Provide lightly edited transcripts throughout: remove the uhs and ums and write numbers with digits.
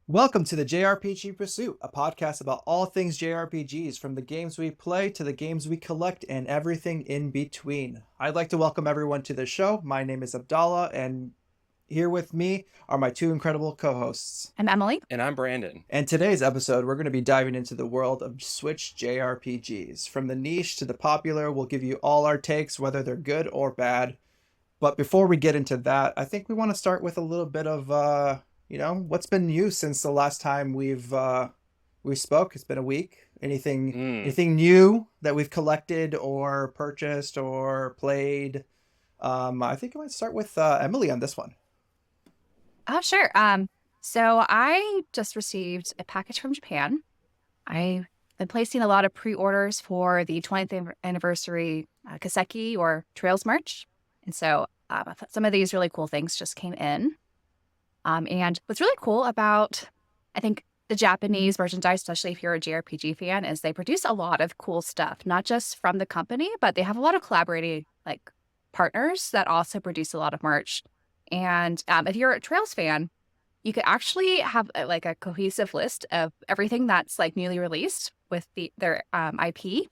Welcome to the JRPG Pursuit, a podcast about all things JRPGs, from the games we play to the games we collect and everything in between. I'd like to welcome everyone to the show. My name is Abdallah, and here with me are my two incredible co-hosts. I'm Emily. And I'm Branden. And today's episode, we're going to be diving into the world of Switch JRPGs. From the niche to the popular, we'll give you all our takes, whether they're good or bad. But before we get into that, I think we want to start with a little bit of what's been new since the last time we spoke. It's been a week. Anything new that we've collected or purchased or played? I think I might start with Emily on this one. Oh, sure. So I just received a package from Japan. I've been placing a lot of pre-orders for the 20th anniversary Kaseki or Trails merch. And so some of these really cool things just came in. And what's really cool about, I think, the Japanese merchandise, especially if you're a JRPG fan, is they produce a lot of cool stuff, not just from the company, but they have a lot of collaborating partners that also produce a lot of merch. And if you're a Trails fan, you could actually have a cohesive list of everything that's newly released with their IP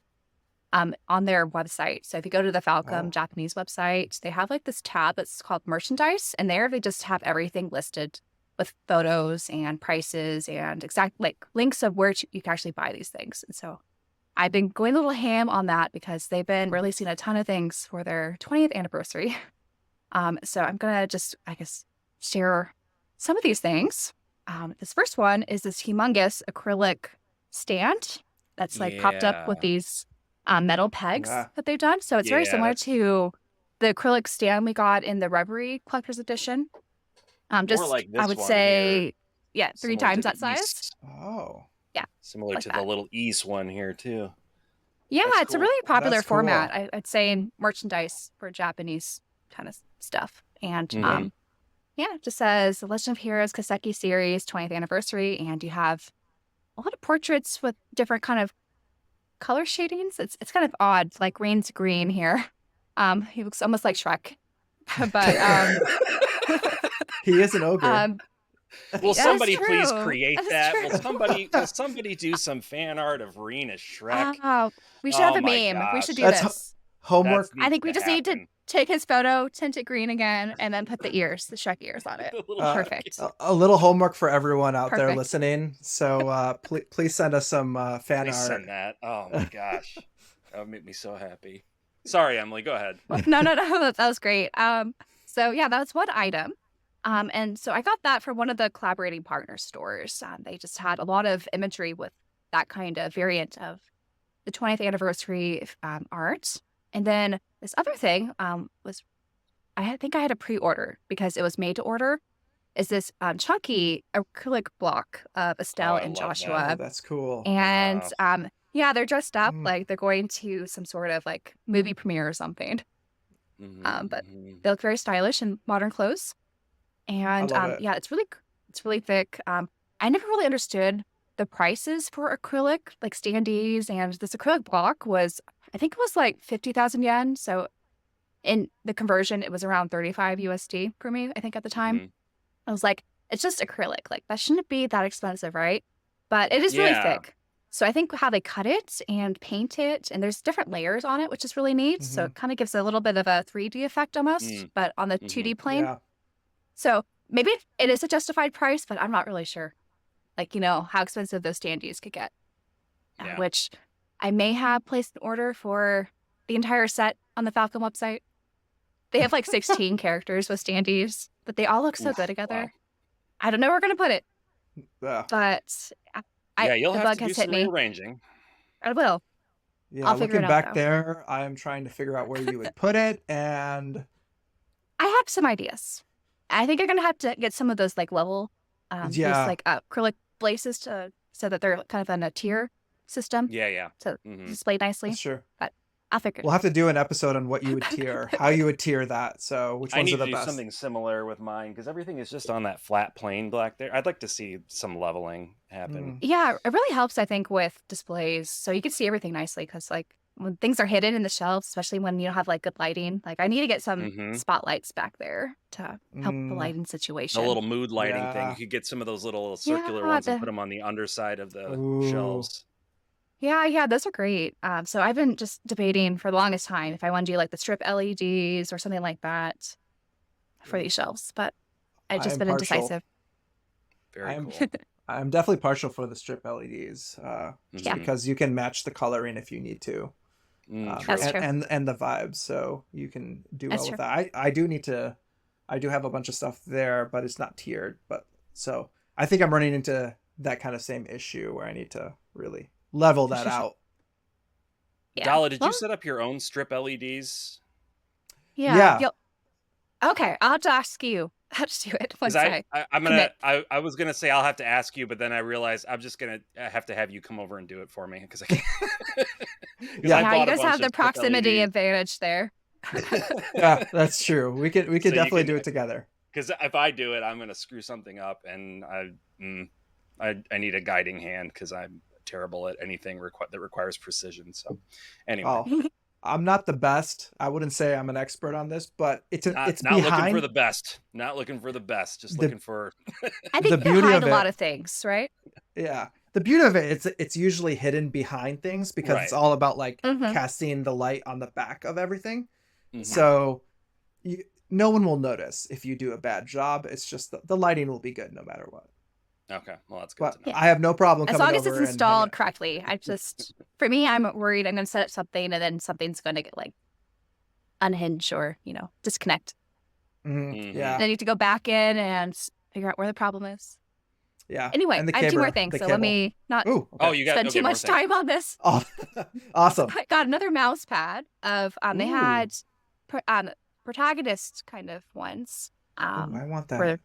on their website. So if you go to the Falcom Japanese website, they have this tab that's called merchandise, and there they just have everything listed with photos and prices and exact links of where you can actually buy these things. And so I've been going a little ham on that because they've been releasing a ton of things for their 20th anniversary. So I'm gonna just, share some of these things. This first one is this humongous acrylic stand that's popped up with these metal pegs that they've done. So it's very similar to the acrylic stand we got in the Reverie Collector's Edition. Just like this I would one say, here. Three Similar times to that the size. East. Oh. Yeah. Similar to the little East one here too. Yeah, That's it's cool. a really popular That's cool. format, I'd say, in merchandise for Japanese kind of stuff. And it just says The Legend of Heroes Kaseki series 20th anniversary, and you have a lot of portraits with different kind of color shadings. It's kind of odd, like Rain's green here. He looks almost like Shrek. But he is an ogre. Will somebody please create that? True. Will somebody do some fan art of Rain as Shrek? Oh, we should have a meme. Gosh. We should do That's this. Homework. I think we just need to take his photo, tint it green again, and then put the Shrek ears on it. Perfect. A little homework for everyone out there listening. So please send us some fan art. Send that. Oh my gosh. That would make me so happy. Sorry, Emily, go ahead. No, that was great. So yeah, that's one item. And so I got that from one of the collaborating partner stores. They just had a lot of imagery with that kind of variant of the 20th anniversary art. And then this other thing was, I think I had a pre-order because it was made to order, is this chunky acrylic block of Estelle and Joshua. That. Oh, that's cool. And they're dressed up like they're going to some sort of movie premiere or something. But they look very stylish in modern clothes. And it's really thick. I never really understood the prices for acrylic, standees, and this acrylic block was, I think it was 50,000 yen. So in the conversion, it was around 35 USD for me, I think at the time. I was like, it's just acrylic. That shouldn't be that expensive, right? But it is really thick. So I think how they cut it and paint it, and there's different layers on it, which is really neat. So it kind of gives a little bit of a 3D effect almost, but on the 2D plane. Yeah. So maybe it is a justified price, but I'm not really sure. How expensive those standees could get. Which I may have placed an order for the entire set on the Falcom website. They have 16 characters with standees, but they all look so good together. Wow. I don't know where we're going to put it. But you'll the have bug to do has some hit me. rearranging. I will. Yeah, I'll figure looking it out, back though. there, I am trying to figure out where you would put it, and I have some ideas. I think you're going to have to get some of those level, these acrylic places so that they're kind of on a tier system. Yeah. To display nicely. That's true. But I'll figure it out. We'll have to do an episode on what you would tier, how you would tier that. So which ones are the best? I need to do something similar with mine because everything is just on that flat plane black there. I'd like to see some leveling happen. Yeah, it really helps, I think, with displays. So you can see everything nicely because when things are hidden in the shelves, especially when you don't have like good lighting. Like I need to get some Mm-hmm. spotlights back there to help the Mm, lighting The situation. little mood lighting thing. You yeah. could get some of those little circular Yeah, ones and put them on the underside of the Ooh. shelves. yeah, those are great. So I've been just debating for the longest time if I want to do like the strip LEDs or something like that for these shelves, but I've I just am been partial. indecisive. Very I'm cool. I'm definitely partial for the strip LEDs, just Yeah, Mm-hmm. because you can match the coloring if you need to, that's True. true. and the vibes, so you can do That's well with true. that. I do need to, I do have a bunch of stuff there, but it's not tiered. But so I think I'm running into that kind of same issue where I need to really level that out. Yeah. Dala, did you Well, set up your own strip LEDs? yeah. Yeah, Okay, I'll have to ask you how to do it Because once I commit. I was gonna say I'll have to ask you, but then I realized I'm just gonna have to have you come over and do it for me because I can't. Because I yeah, Yeah, you bought a guys bunch have of the strip proximity LEDs. advantage there. yeah. That's true. We could So you definitely can, do it together. because if I do it, I'm gonna screw something up, and I need a guiding hand because I'm terrible at anything that requires precision. So anyway, Oh, I'm not the best. I wouldn't say I'm an expert on this, but it's not looking for behind the best, not looking for the best, just the looking for. I think the you can beauty hide of a lot it. of things, right? Yeah. The beauty of it, it's usually hidden behind things because it's Right. all about like Mm-hmm. casting the light on the back of everything. Yeah. Mm-hmm. So no one will notice if you do a bad job. It's just the lighting will be good no matter what. Okay, well that's good But to know. Yeah. I have no problem As coming long as it's over and hanging installed out. correctly. For me, I'm worried I'm going to set up something and then something's going to get like unhinged or, disconnect. Mm-hmm. Yeah. And I need to go back in and figure out where the problem is. Yeah. Anyway, And the I have two more cable. things, The so let cable. me not Ooh, Oh, okay. you got spend okay. too More much things. time on this. Oh, awesome. I got another mouse pad of they Ooh. had protagonist kind of ones Ooh, I want that. for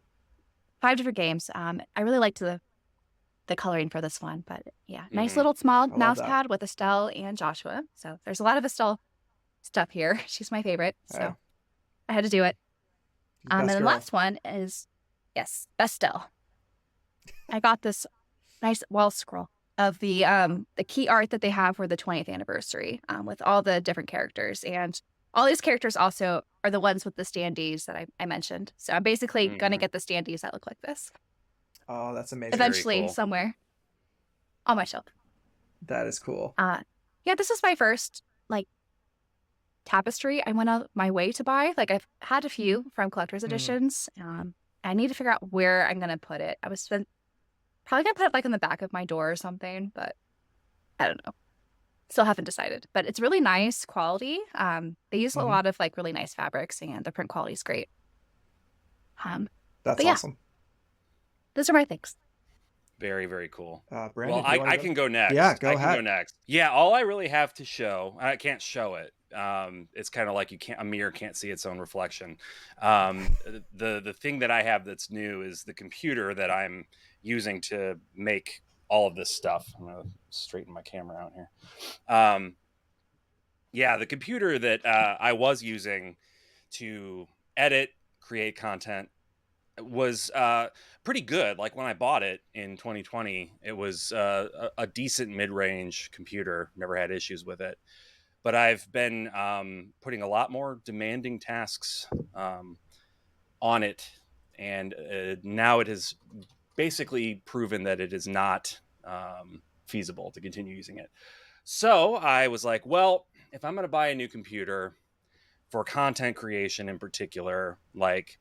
5 different games. I really liked the coloring for this one, but yeah, nice Mm-hmm. little small I love mouse that. pad with Estelle and Joshua. So there's a lot of Estelle stuff here. She's my favorite, Yeah. so I had to do it. And Best then the girl. last one is yes, Estelle. I got this nice wall scroll of the key art that they have for the 20th anniversary with all the different characters, and all these characters also are the ones with the standees that I mentioned. So I'm basically gonna Mm-hmm. get the standees that look like this Oh, that's amazing. Very eventually cool. somewhere on my shelf. That is cool. Yeah, this is my first like tapestry I went out my way to buy. Like I've had a few from collector's Mm. editions. I need to figure out where I'm gonna put it. Probably gonna put it like in the back of my door or something, but I don't know. Still haven't decided. But it's really nice quality. They use a Hmm. lot of like really nice fabrics and the print quality is great. That's But yeah, awesome. those are my things. Very, very cool. Well, Brandon, do you want I to go? can go Yeah, next. go I can go ahead. next. Yeah, all I really have to show, I can't show it. It's kind of like a mirror can't see its own reflection. The thing that I have that's new is the computer that I'm using to make all of this stuff. I'm gonna straighten my camera out here. Um, yeah, the computer that I was using to edit, create content was pretty good. Like when I bought it in 2020, it was a decent mid-range computer. Never had issues with it. But I've been putting a lot more demanding tasks on it, and now it has basically proven that it is not feasible to continue using it. So I was like, well, if I'm going to buy a new computer for content creation in particular, like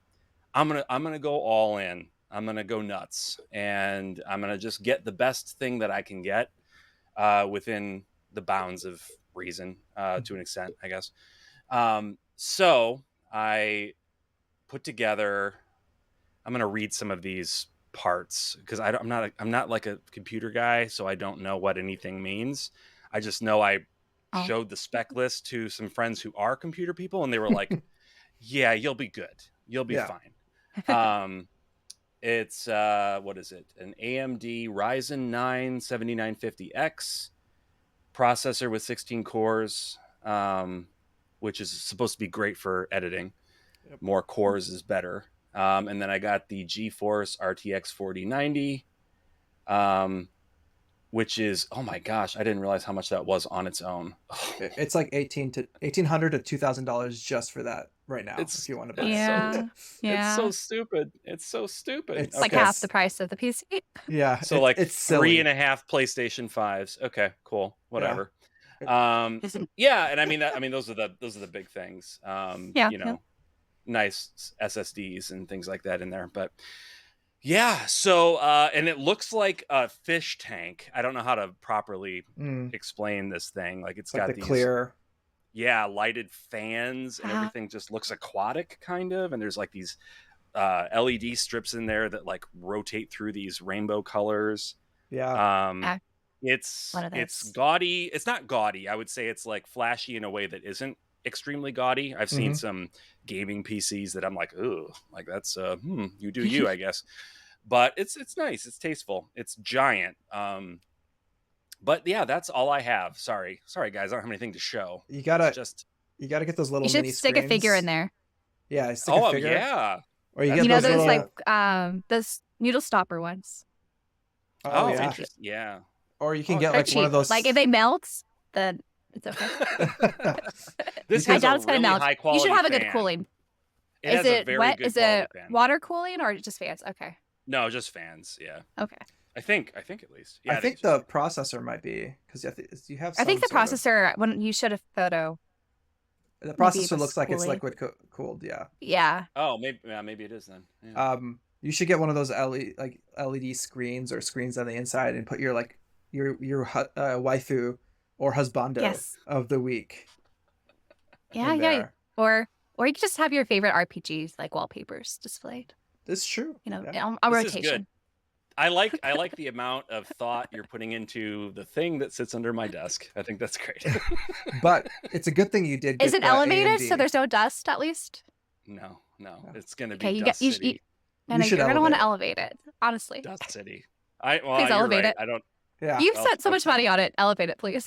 I'm gonna go all in. I'm gonna go nuts, and I'm gonna just get the best thing that I can get within the bounds of reason, to an extent, I guess. So I put together. I'm gonna read some of these parts because I'm not like a computer guy, so I don't know what anything means. I just know I Oh, showed the spec list to some friends who are computer people, and they were like, "Yeah, you'll be good. You'll be Yeah. fine." Um, It's what is it? An AMD Ryzen 9 7950X processor with 16 cores, which is supposed to be great for editing. Yep. More cores is better. And then I got the GeForce RTX 4090. Um, which is, oh my gosh, I didn't realize how much that was on its own. It's like $1,800 to $2,000 just for that right now. If It's you want to buy it's it. so Yeah. it's Yeah. so stupid. It's so stupid. It's Like Okay. half the price of the PC. Yeah, So like it's three silly. and a half PlayStation 5s. Okay, cool. Yeah. Whatever. Yeah, and I mean those are the big things. Yeah. You Yeah. know, nice SSDs and things like that in there. But yeah, so and it looks like a fish tank. I don't know how to properly Mm, explain this thing. Like it's like got the these clear. lighted fans and Wow. everything just looks aquatic kind of, and there's like these LED strips in there that like rotate through these rainbow colors. Yeah. Um, Ah, one of it's those. gaudy. It's not gaudy. I would say it's like flashy in a way that isn't extremely gaudy. I've seen Mhm. some gaming PCs that I'm like, ooh, like that's you do you, I guess. But it's nice. It's tasteful. It's giant. But yeah, that's all I have. Sorry, guys. I don't have anything to show. You It's gotta just get those You little should mini stick a figure in screens. there. Yeah, stick a figure. yeah. Or you That's get You know those those little. like those noodle stopper ones. Oh yeah. Interesting. Yeah. Or you can Oh, get They're like one of cheap. those. Like if they melt, then it's okay. This I has doubt a it's gonna really melt. high You quality should have a good fan. cooling. It Is has a it very wet? good Is quality it fan. water cooling or just fans? Okay. No, just fans. Yeah. Okay. I think at least. Yeah, I think it's the just processor might be because you have. I think some the sort of- processor when you showed a photo. The maybe it processor was looks like it's cooling. liquid cooled. Yeah. Yeah. Oh, maybe it is then. Yeah. You should get one of those LED screens or screens on the inside and put your like your waifu or husbando Yes. of the week. Yeah. in Yeah. there. Or you could just have your favorite RPGs like wallpapers displayed. It's true. You know, Yeah. on This is rotation. good. I like the amount of thought you're putting into the thing that sits under my desk. I think that's great. But it's a good thing you did. Is get it the elevated so AMD. there's no dust at least? No, No. it's gonna Okay, be you Dust get you, City. I know should you're gonna want to elevate elevate it. Honestly, Dust City. please You're elevate right. it. I don't. Yeah. You've Well, spent so much okay. money on it. Elevate it, please.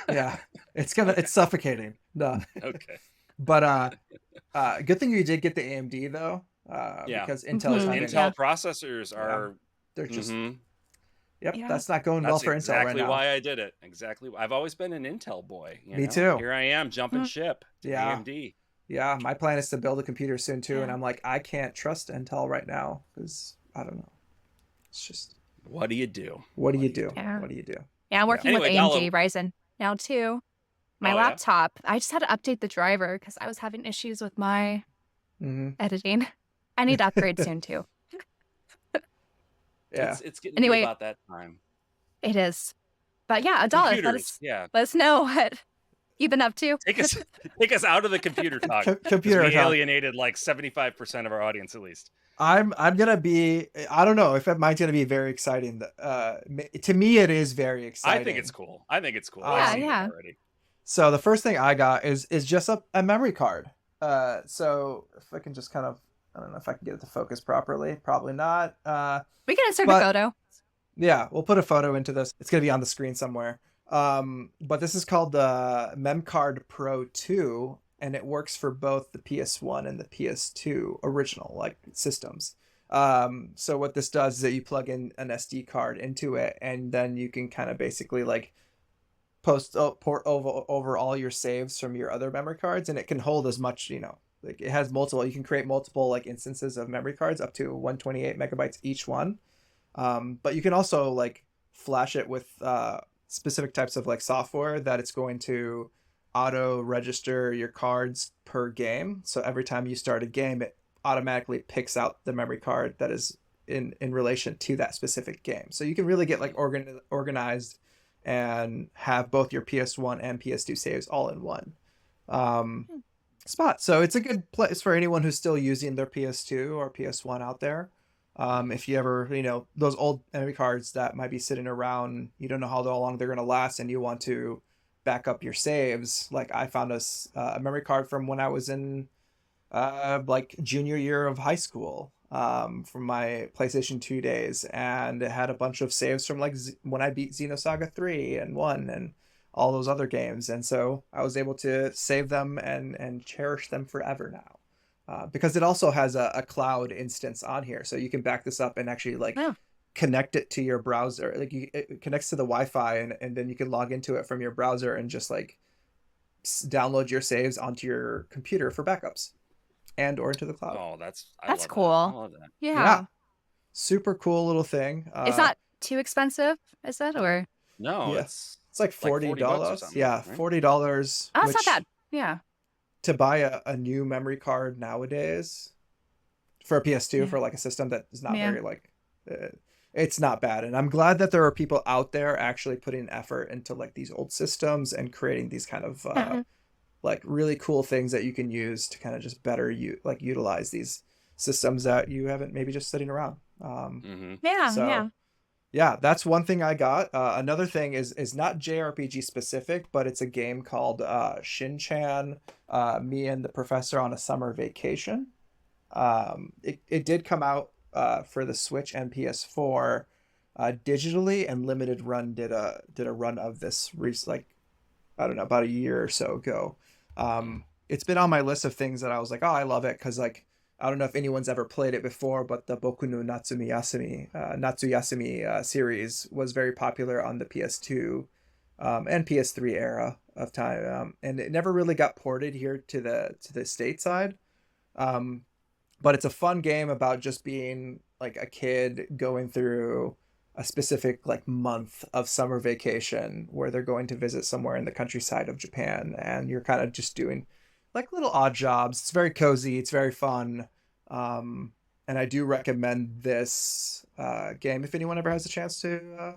Yeah. It's suffocating. No. Okay. But good thing you did get the AMD though. Yeah. Because Intel is Mhm. not Intel gonna, processors are. they're just Mhm. yep, Yeah. that's not going well That's for Intel right exactly now. why I did it. Exactly. I've always been an Intel boy. You Me know? too. Here I am jumping Mm. ship to Yeah. AMD. Yeah, my plan is to build a computer soon too, and Yeah. I'm like, I can't trust Intel right now because I don't know. It's just What do you do? what do you do? Yeah. What do you do? Yeah, I'm working Anyway, with AMD Ryzen now too. My Oh, yeah? laptop. I just had to update the driver because I was having issues with my Mm-hmm. editing. I need to upgrade soon too. Yeah. It's getting Anyway. to be about that time. It is. But yeah, Adolis, Computers. Yeah. let us know what you've been up to. Take us out of the computer talk. Computer We talk. alienated like 75% of our audience at least. I'm gonna be. I don't know if mine's gonna be very exciting. To me, it is very exciting. I think it's cool. Yeah, I've seen yeah. it already. So the first thing I got is just a memory card. So if I can just kind of, I don't know if I can get it to focus properly. Probably not. We can insert But- a photo. Yeah, we'll put a photo into this. It's gonna be on the screen somewhere. But this is called the MemCard Pro 2, and it works for both the PS1 and the PS2 original like systems. So what this does is that you plug in an SD card into it, and then you can kind of basically like port over all your saves from your other memory cards, and it can hold as much, like it has multiple. You can create multiple like instances of memory cards up to 128 megabytes each one. But you can also like flash it with specific types of like software that it's going to auto register your cards per game. So every time you start a game, it automatically picks out the memory card that is in relation to that specific game. So you can really get like organized and have both your PS1 and PS2 saves all in one spot. So it's a good place for anyone who's still using their PS2 or PS1 out there. If you ever, those old memory cards that might be sitting around, you don't know how long they're going to last, and you want to back up your saves. Like I found a memory card from when I was in like junior year of high school, from my PlayStation 2 days, and it had a bunch of saves from like when I beat Xenosaga 3 and 1 and all those other games. And so I was able to save them and cherish them forever now. Because it also has a cloud instance on here, so you can back this up and actually like connect it to your browser. Like it connects to the Wi-Fi, and then you can log into it from your browser and just like download your saves onto your computer for backups and or into the cloud. Oh, I That's love that. I cool. love that. Yeah, Yeah. super cool little thing. It's not too expensive, is it? Or No, Yeah, it's it's like like $40 or $40. something, Yeah, right? $40, oh, it's not which bad. Yeah. to buy a new memory card nowadays for a PS2 Yeah. for like a system that is not Yeah. very like uh, it's not bad. And I'm glad that there are people out there actually putting effort into like these old systems and creating these kind of like really cool things that you can use to kind of just better utilize these systems that you haven't maybe just sitting around. Mm-hmm. Yeah. So Yeah. yeah, that's one thing I got. Another thing is not JRPG specific, but it's a game called Shin-Chan, Me and the Professor on a Summer Vacation. It did come out for the Switch and PS4 digitally, and Limited Run did a run of this like I don't know, about a year or so ago. It's been on my list of things that I was like, oh, I love it because like I don't know if anyone's ever played it before, but the Boku no Natsuyasumi series was very popular on the PS2 and PS3 era of time, and it never really got ported here to the stateside. Um, but it's a fun game about just being like a kid going through a specific like month of summer vacation where they're going to visit somewhere in the countryside of Japan, and you're kind of just doing like little odd jobs. It's very cozy, it's very fun. um and I do recommend this game if anyone ever has a chance to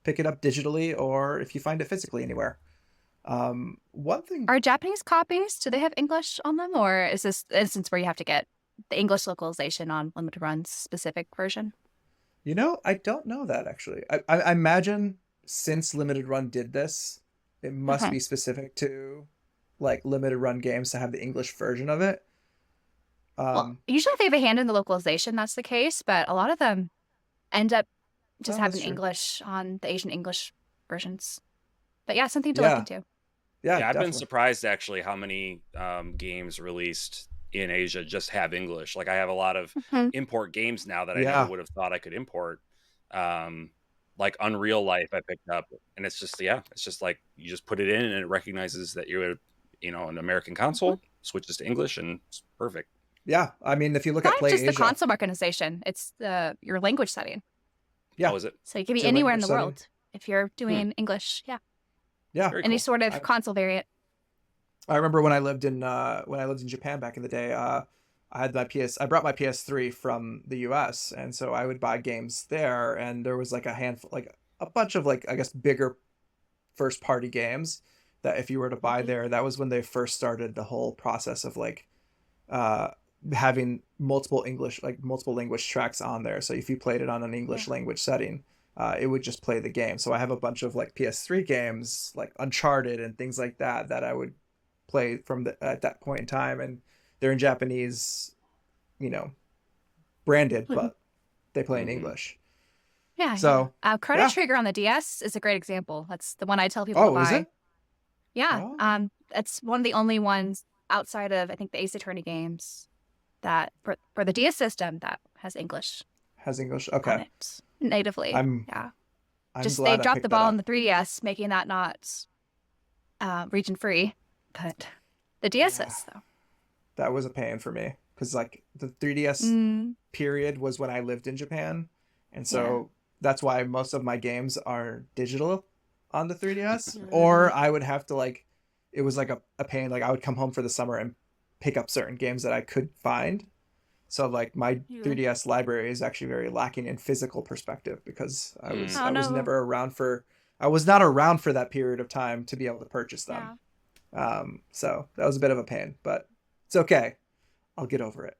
pick it up digitally or if you find it physically anywhere. One thing, Are Japanese copies, do they have English on them? Or is this an instance where you have to get the English localization on Limited Run's specific version? I don't know that actually. I imagine since Limited Run did this, it must Okay. be specific to like Limited Run games to have the English version of it. Well, Um, usually if they have a hand in the localization, that's the case, but a lot of them end up just oh, that's having true. English on the Asian English versions. But yeah, something to look Yeah, into. yeah, Yeah, I've been definitely. surprised actually how many games released in Asia just have English. Like I have a lot of Mhm. import games now that I never Yeah, would have thought I could import. Um, like Unreal Life, I picked up, and it's just like you just put it in and it recognizes that you're, an American Mhm. console, switches to English, and it's perfect. yeah. I mean, if you look Not at even Play just the Asia, console organization, it's your language setting. yeah, Oh, is it? So you can it's be your anywhere in language the setting. world if you're Hmm, doing English. Yeah. Yeah, very Any cool. sort of I console variant. I remember when I lived in Japan back in the day. I brought my PS3 from the US, and so I would buy games there, and there was like a handful, like a bunch of like I guess bigger first party games that if you were to buy Mhm. there, that was when they first started the whole process of like uh having multiple language tracks on there. So if you played it on an Yeah. English language setting, it would just play the game. So I have a bunch of like PS3 games like Uncharted and things like that that I would play from at that point in time, and they're in Japanese, you know, branded, Mhm. but they play in Hmm. English. Yeah, yeah. So Chrono yeah. Trigger on the DS is a great example. That's the one I tell people to Oh, is buy. it? Yeah. Oh, That's one of the only ones outside of I think the Ace Attorney games that for the DS system that has English has English. on Okay. it natively. I'm Yeah. I'm Just they glad I dropped the picked that ball on up. the 3DS, making that not region free, but the DS Yeah, is though. that was a pain for me because like the 3DS Mm, period was when I lived in Japan, and yeah. so that's why most of my games are digital on the 3DS. Mm, Or I would have to like, it was like a pain. Like I would come home for the summer and pick up certain games that I could find. So like my yeah. 3DS library is actually very lacking in physical perspective because I was Mm. Oh I was no. never around for I was not around for that period of time to be able to purchase them. Yeah. So that was a bit of a pain, but it's okay. I'll get over it.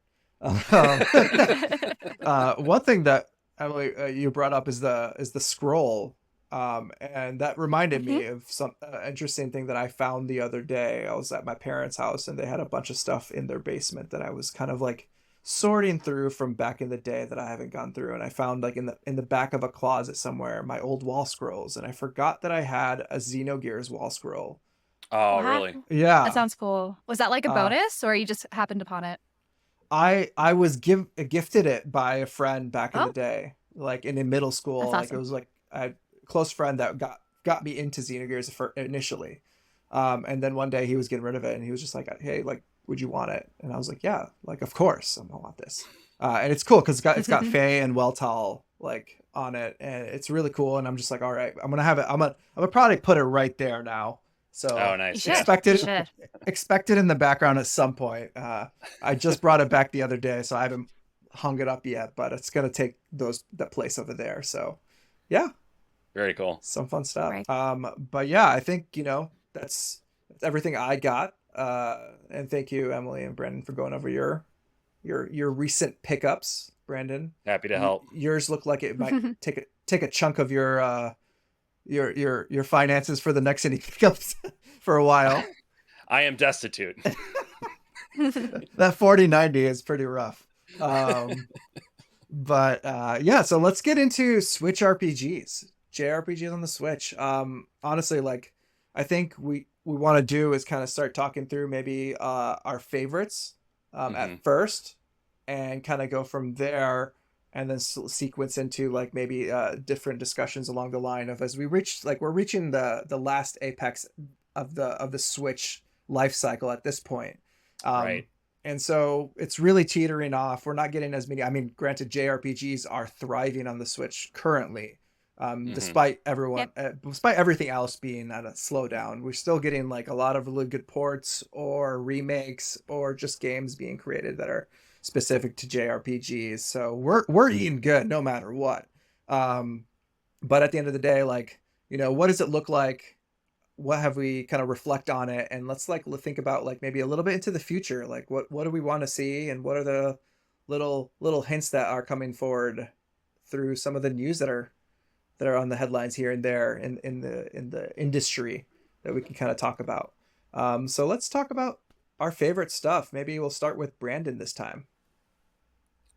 Um, one thing that Emily you brought up is the scroll, and that reminded Mhm. me of some interesting thing that I found the other day. I was at my parents' house and they had a bunch of stuff in their basement that I was kind of like sorting through from back in the day that I haven't gone through, and I found like in the back of a closet somewhere my old wall scrolls, and I forgot that I had a Xenogears wall scroll. Oh, Wow. really? That Yeah. sounds cool. Was that like a Uh, bonus or you just happened upon it? I was gifted it by a friend back in the Oh, day. like in middle school. That's Like it awesome. was like a close friend that got me into Xenogears initially. And then one day he was getting rid of it, and he was just like, "Hey, like, would you want it?" And I was like, "Yeah, like, of course, I'm gonna want this." And it's cool because it's got Faye and Weltall like on it, and it's really cool. And I'm just like, "All right, I'm gonna have it. I'm gonna probably put it right there now." Oh, So You nice. Yeah. should. expect You it should. expect it in the background at some point. I just brought it back the other day, so I haven't hung it up yet, but it's gonna take that place over there. So yeah, Very cool. some fun stuff. Right. But yeah, I think that's everything I got. And thank you, Emily and Brandon, for going over your recent pickups. Brandon, Happy to help. yours look like it might take a chunk of your finances for the next indie pickups for a while. I am destitute. That 4090 is pretty rough. But yeah, so let's get into Switch RPGs, JRPGs on the Switch. Honestly, like I think we want to do is kind of start talking through maybe our favorites Mm-hmm. at first, and kind of go from there, and then sequence into like maybe different discussions along the line of as we reach like we're reaching the last apex of the Switch life cycle at this point. Um, Right. and so it's really teetering off. We're not getting as many. I mean, granted, JRPGs are thriving on the Switch currently, Mm-hmm. despite everything else being at a slowdown. We're still getting like a lot of really good ports or remakes or just games being created that are specific to JRPGs. So we're eating good no matter what. Um, but at the end of the day, like what does it look like? What have we kind of reflect on it, and let's like think about like maybe a little bit into the future, like what do we want to see, and what are the little hints that are coming forward through some of the news that are on the headlines here and there in the industry that we can kind of talk about. So let's talk about our favorite stuff. Maybe we'll start with Brandon this time.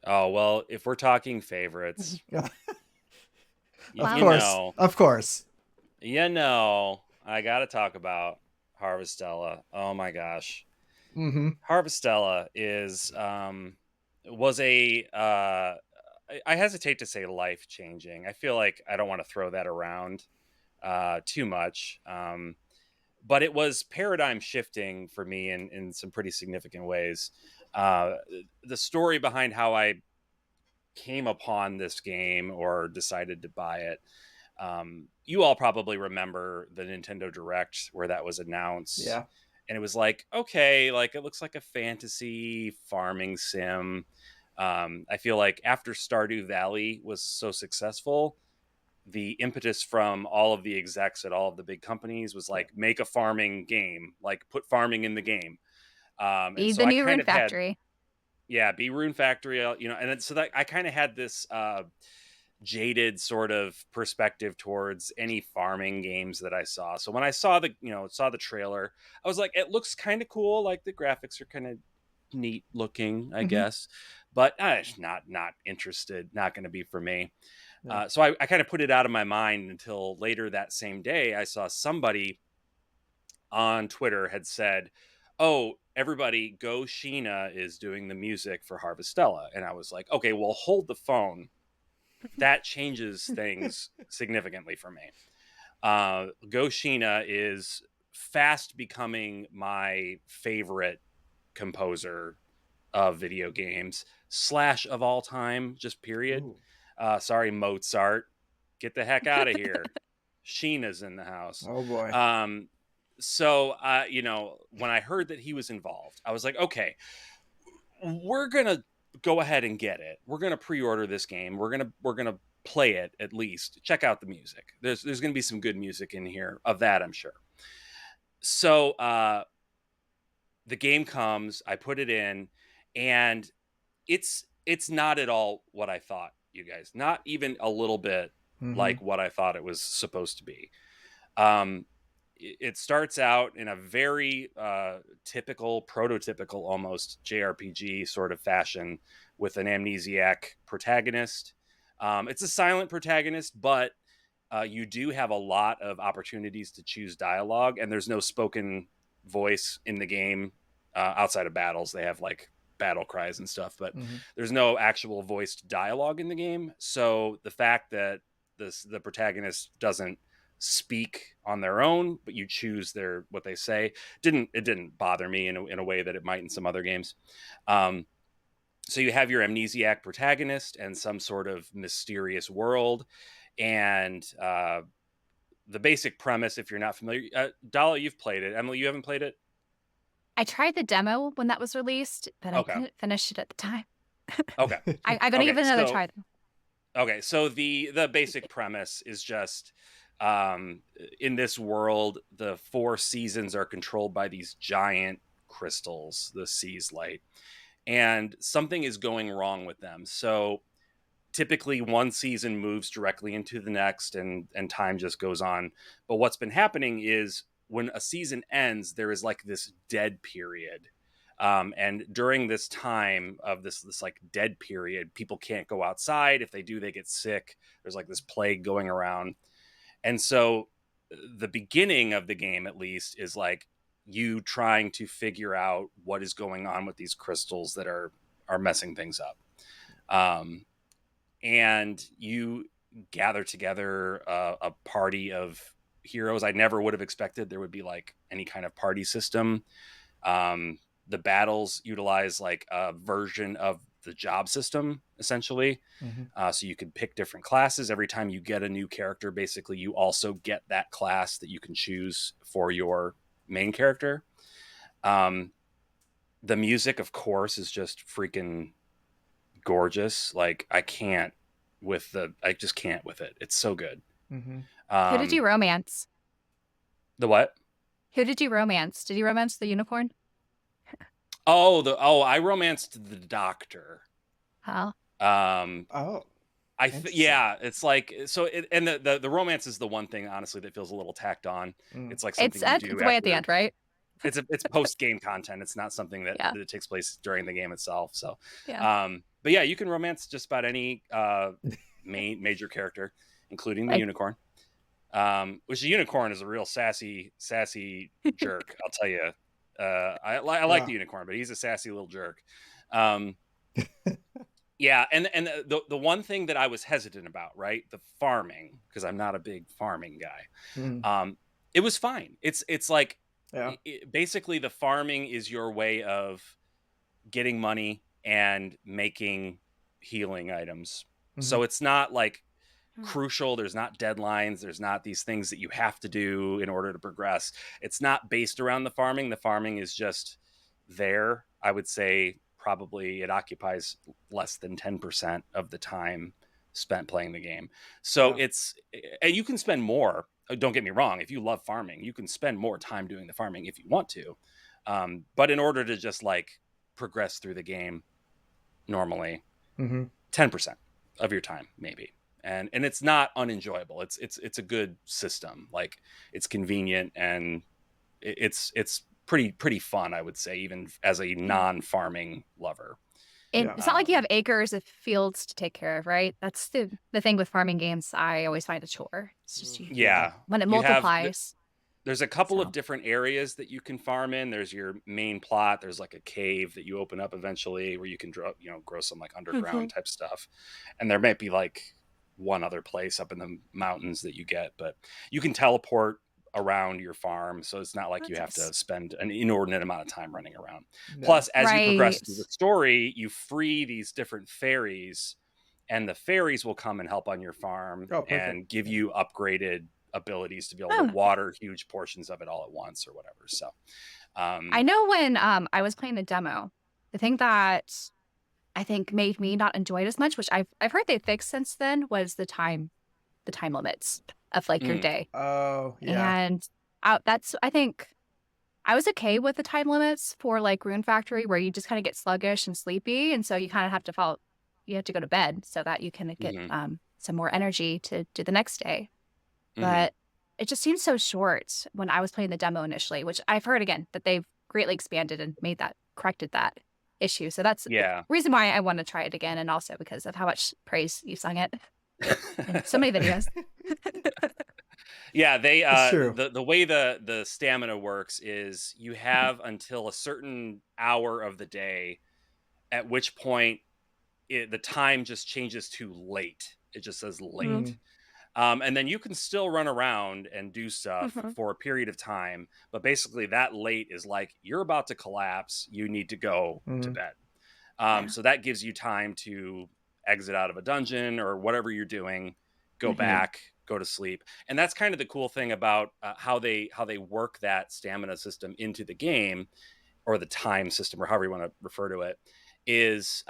Oh, well, if we're talking favorites, Yeah, of you Well, course, know, of course. I got to talk about Harvestella. Oh my gosh. Mm-hmm. Harvestella was a I hesitate to say life changing. I feel like I don't want to throw that around too much. But it was paradigm shifting for me in some pretty significant ways. Uh, the story behind how I came upon this game or decided to buy it. You all probably remember the Nintendo Direct where that was announced. Yeah. And it was like, okay, like it looks like a fantasy farming sim. I feel like after Stardew Valley was so successful, the impetus from all of the execs at all of the big companies was like, make a farming game, like put farming in the game. And be so the I new kind Rune of had, Factory. yeah, be Rune Factory, and then, so that I kind of had this jaded sort of perspective towards any farming games that I saw. So when I saw the trailer, I was like, it looks kind of cool. Like the graphics are kind of neat looking, I Mm-hmm. guess, but not interested. Not going to be for me. Yeah. So I kind of put it out of my mind until later that same day. I saw somebody on Twitter had said, "Oh, everybody, Go Sheena is doing the music for Harvestella," and I was like, "Okay, well, hold the phone. That changes things significantly for me." Go Sheena is fast becoming my favorite composer of video games slash of all time, just period. Ooh. Sorry, Mozart, get the heck out of here. Sheena's in the house. Oh boy. Um, so when I heard that he was involved, I was like, okay, we're gonna go ahead and get it. We're gonna pre-order this game. We're gonna play it at least. Check out the music. There's gonna be some good music in here of that, I'm sure. So the game comes, I put it in, and it's not at all what I thought, you guys. Not even a little bit Mm-hmm. like what I thought it was supposed to be. Um, it starts out in a very typical, prototypical almost JRPG sort of fashion with an amnesiac protagonist. It's a silent protagonist, but you do have a lot of opportunities to choose dialogue, and there's no spoken voice in the game outside of battles. They have like battle cries and stuff, but Mm-hmm. there's no actual voiced dialogue in the game. So the fact that the protagonist doesn't speak on their own, but you choose what they say, didn't bother me in a way that it might in some other games. So you have your amnesiac protagonist and some sort of mysterious world, and the basic premise, if you're not familiar, Dala, you've played it. Emily, you haven't played it? I tried the demo when that was released, but I Okay. couldn't finish it at the time. Okay. I'm gonna give it another try though. Okay, so the basic premise is just in this world, the four seasons are controlled by these giant crystals, the sea's light, and something is going wrong with them. So typically one season moves directly into the next, and time just goes on. But what's been happening is when a season ends, there is like this dead period. And during this time of this like dead period, people can't go outside. If they do, they get sick. There's like this plague going around. And so the beginning of the game, at least, is like you trying to figure out what is going on with these crystals that are messing things up. And you gather together a party of heroes. I never would have expected there would be like any kind of party system. The battles utilize like a version of the job system, essentially. Mm-hmm. So you can pick different classes. Every time you get a new character, basically, you also get that class that you can choose for your main character. The music, of course, is just freaking gorgeous. Like I just can't with it. It's so good. Mm-hmm. Who did you romance? The what? Who did you romance? Did you romance the unicorn? I romanced the doctor. Oh. Oh, Yeah, it's like so. And the romance is the one thing, honestly, that feels a little tacked on. It's like something you do. It's way at the end, right? It's post game content. It's not something that, Yeah. that takes place during the game itself. So, Yeah. but yeah, you can romance just about any major character, including the unicorn. Which the unicorn is a real sassy jerk. I'll tell you. I like the unicorn, but he's a sassy little jerk. Yeah, and the one thing that I was hesitant about, right, the farming, because I'm not a big farming guy. Mm-hmm. It was fine. It's like basically the farming is your way of getting money and making healing items. Mm-hmm. So it's not like crucial. There's not deadlines. There's not these things that you have to do in order to progress. It's not based around the farming. The farming is just there. I would say probably it occupies less than 10% of the time spent playing the game. So and you can spend more. Don't get me wrong. If you love farming, you can spend more time doing the farming if you want to. But in order to just like progress through the game normally, 10% of your time, maybe. And it's not unenjoyable. It's a good system. Like it's convenient and it's pretty fun, I would say, even as a non-farming lover. It's not like you have acres of fields to take care of, right? That's the thing with farming games. I always find a chore. It's just when it multiplies. There's a couple of different areas that you can farm in. There's your main plot. There's like a cave that you open up eventually where you can grow some like underground type stuff. And there might be like one other place up in the mountains that you get, but you can teleport around your farm, so it's not like you have to spend an inordinate amount of time running around. Plus, as you progress through the story, you free these different fairies, and the fairies will come and help on your farm and give you upgraded abilities to be able to water huge portions of it all at once or whatever. So I know when I was playing the demo, the thing that I think made me not enjoy it as much, which I've heard they fixed since then, was the time limits of like your day. Oh, yeah. And I think I was okay with the time limits for like Rune Factory, where you just kind of get sluggish and sleepy, and so you kind of have to go to bed so that you can get some more energy to do the next day. But it just seems so short when I was playing the demo initially, which I've heard again that they've greatly expanded and corrected that issue. So that's the reason why I want to try it again, and also because of how much praise you sung it in so many videos. Yeah, they the way the stamina works is you have until a certain hour of the day at which point the time just changes to late. It just says Mm-hmm. late. And then you can still run around and do stuff Mm-hmm. for a period of time, but basically that late is like you're about to collapse. You need to go to Mm-hmm. bed. Yeah. So that gives you time to exit out of a dungeon or whatever you're doing, go Mm-hmm. back, go to sleep. And that's kind of the cool thing about how they work that stamina system into the game, or the time system, or however you want to refer to it, is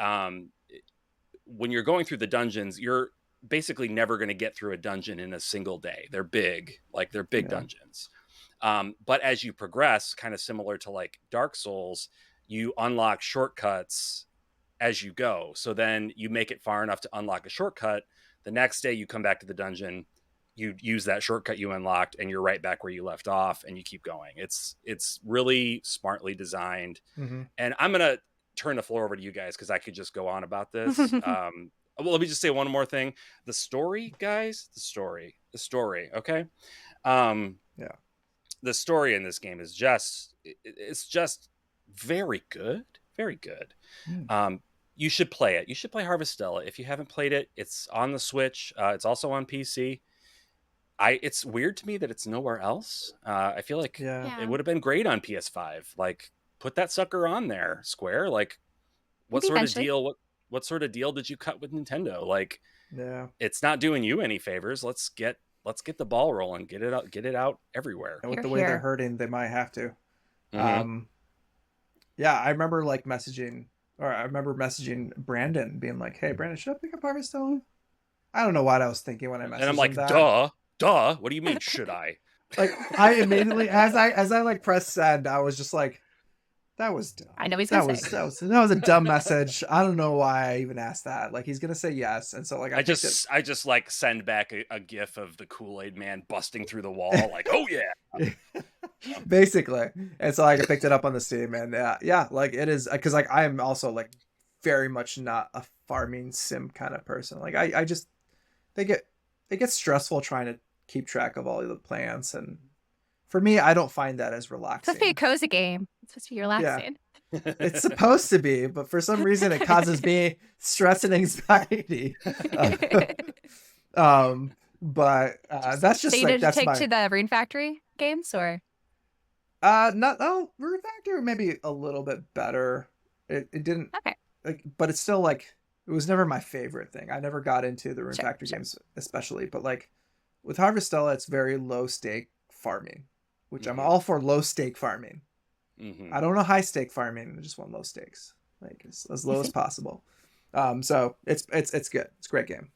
when you're going through the dungeons, you're basically never going to get through a dungeon in a single day. They're big, like they're big Yeah. dungeons. But as you progress, kind of similar to like Dark Souls, you unlock shortcuts as you go. So then you make it far enough to unlock a shortcut. The next day you come back to the dungeon, you use that shortcut you unlocked, and you're right back where you left off, and you keep going. It's really smartly designed. Mm-hmm. And I'm gonna turn the floor over to you guys because I could just go on about this. Well, let me just say one more thing. The story, guys, the story. Okay. Um, Yeah. the story in this game is it's just very good, very good. Mm. Um, you should play it. You should play Harvestella if you haven't played it. It's on the Switch. It's also on PC. It's weird to me that it's nowhere else. I feel like Yeah. it Yeah. would have been great on PS5. Like, put that sucker on there, Square. Like, what Maybe sort of eventually. deal? What sort of deal did you cut with Nintendo? Like, Yeah. it's not doing you any favors. Let's get the ball rolling. Get it out everywhere. And with Here, the way they're here. hurting, they might have to. Mm-hmm. Yeah, I remember like messaging Branden, being like, "Hey, Branden, should I pick up Harvestella?" I don't know what I was thinking when I And I'm messaged him like, that. duh. What do you mean? Should I? Like, I immediately, as I like pressed send, I was just like, "That was dumb. I know he's That gonna was say. that was a dumb message. I don't know why I even asked that. Like, he's gonna say yes, and so like I picked it. I just like send back a gif of the Kool-Aid man busting through the wall, like, oh yeah. Basically, and so like I picked it up on the Steam, and yeah, like it is because like I am also like very much not a farming sim kind of person. Like I just they get it gets stressful trying to keep track of all of the plants, and for me, I don't find that as It's supposed to be a relaxing. cozy game. It's supposed to be Yeah, relaxing. it's supposed to be, but for some reason, it causes me stress and anxiety. Uh, but that's So just you like did that's take my to the Rune Factory games, or not oh Rune Factor maybe a little bit better. It didn't okay, like, but it's still like it was never my favorite thing. I never got into the Rune sure, Factor sure. games especially, but like with Harvestella, it's very low stake farming, which I'm Mhm. all for low stake farming. Mhm. I don't know high stake farming. I just want low stakes, like as low as possible. So it's good. It's a great game.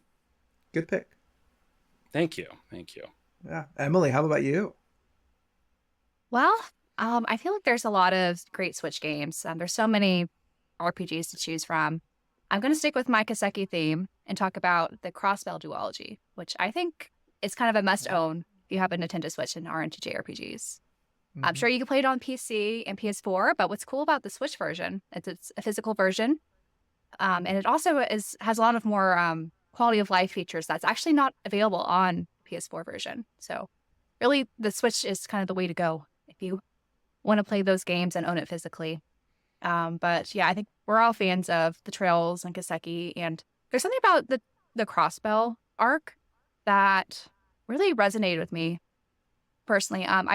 Good pick. Thank you. Thank you. Yeah, Emily, how about you? Well, I feel like there's a lot of great Switch games. There's so many RPGs to choose from. I'm going to stick with my Kaseki theme and talk about the Crossbell duology, which I think is kind of a must-own if you have a Nintendo Switch and are into JRPGs. I'm Mhm. sure you can play it on PC and PS4, but what's cool about the Switch version is it's a physical version, and it also has a lot of more quality of life features that's actually not available on PS4 version. So really, the Switch is kind of the way to go if you want to play those games and own it physically. But yeah, I think we're all fans of the Trails and Kaseki, and there's something about the Crossbell arc that really resonated with me personally. Um,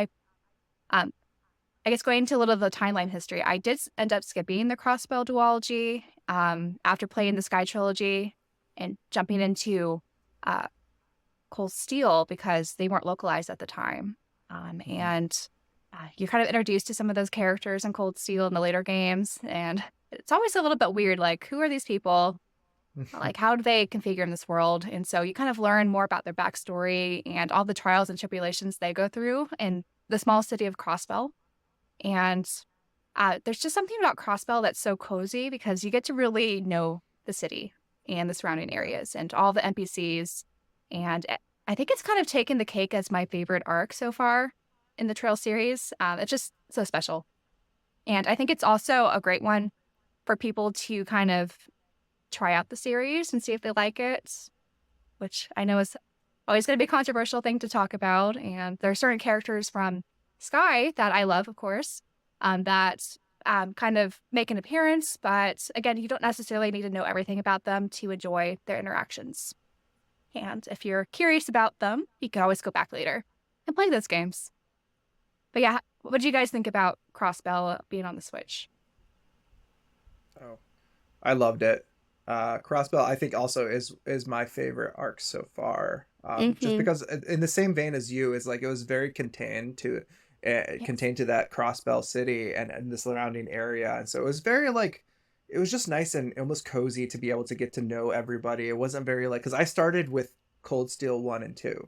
I guess going into a little of the timeline history, I did end up skipping the Crossbell duology after playing the Sky trilogy and jumping into uh, Cold Steel because they weren't localized at the time. And you're kind of introduced to some of those characters in Cold Steel in the later games. And it's always a little bit weird, like, who are these people? Like, how do they configure in this world? And so you kind of learn more about their backstory and all the trials and tribulations they go through in the small city of Crossbell. And there's just something about Crossbell that's so cozy because you get to really know the city and the surrounding areas and all the NPCs. And I think it's kind of taken the cake as my favorite arc so far in the Trail series. It's just so special. And I think it's also a great one for people to kind of try out the series and see if they like it, which I know is always going to be a controversial thing to talk about. And there are certain characters from Sky that I love, of course, that kind of make an appearance, but again, you don't necessarily need to know everything about them to enjoy their interactions. And if you're curious about them, you can always go back later and play those games. But yeah, what do you guys think about Crossbell being on the Switch? Oh, I loved it. Crossbell, I think, also is my favorite arc so far. Just Mm-hmm. because, in the same vein as you, is like it was very Yes. contained to that Crossbell city and the surrounding area, and so it was very like it was just nice and almost cozy to be able to get to know everybody. It wasn't very like because I started with Cold Steel 1 and 2.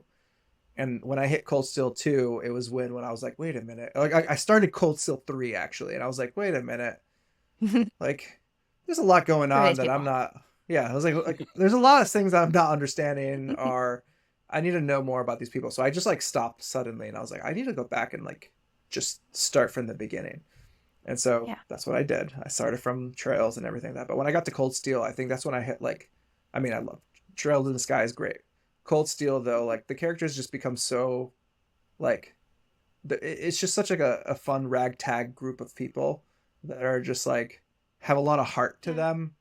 And when I hit Cold Steel 2, it was when I was like, wait a minute. Like I started Cold Steel 3 actually, and I was like, wait a minute. Like there's a lot going For on these that I'm people. not. Yeah, I was like there's a lot of things I'm not understanding, or I need to know more about these people. So I just like stopped suddenly, and I was like, I need to go back and like just start from the beginning. And so Yeah. that's what I did. I started from Trails and everything like that. But when I got to Cold Steel, I think that's when I hit like, I mean, I love Trails in the Sky is great. Cold Steel though, like the characters just become so like it's just such like a fun ragtag group of people that are just like have a lot of heart to Yeah. them,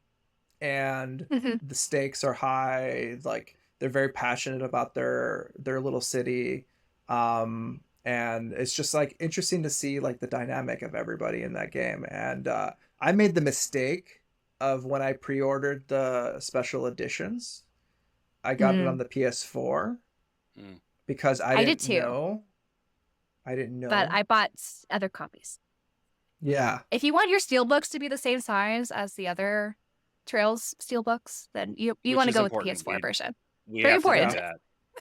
and Hmm. the stakes are high. Like they're very passionate about their little city, and it's just like interesting to see like the dynamic of everybody in that game. And I made the mistake of when I pre-ordered the special editions, I got it on Mm. the PS4 Mm. because I did too, I didn't but know. I bought other copies. Yeah. If you want your steelbooks to be the same size as the other Trails steelbooks, then you Which want to is go with the important. PS4 version. We Very have to do Yeah. important.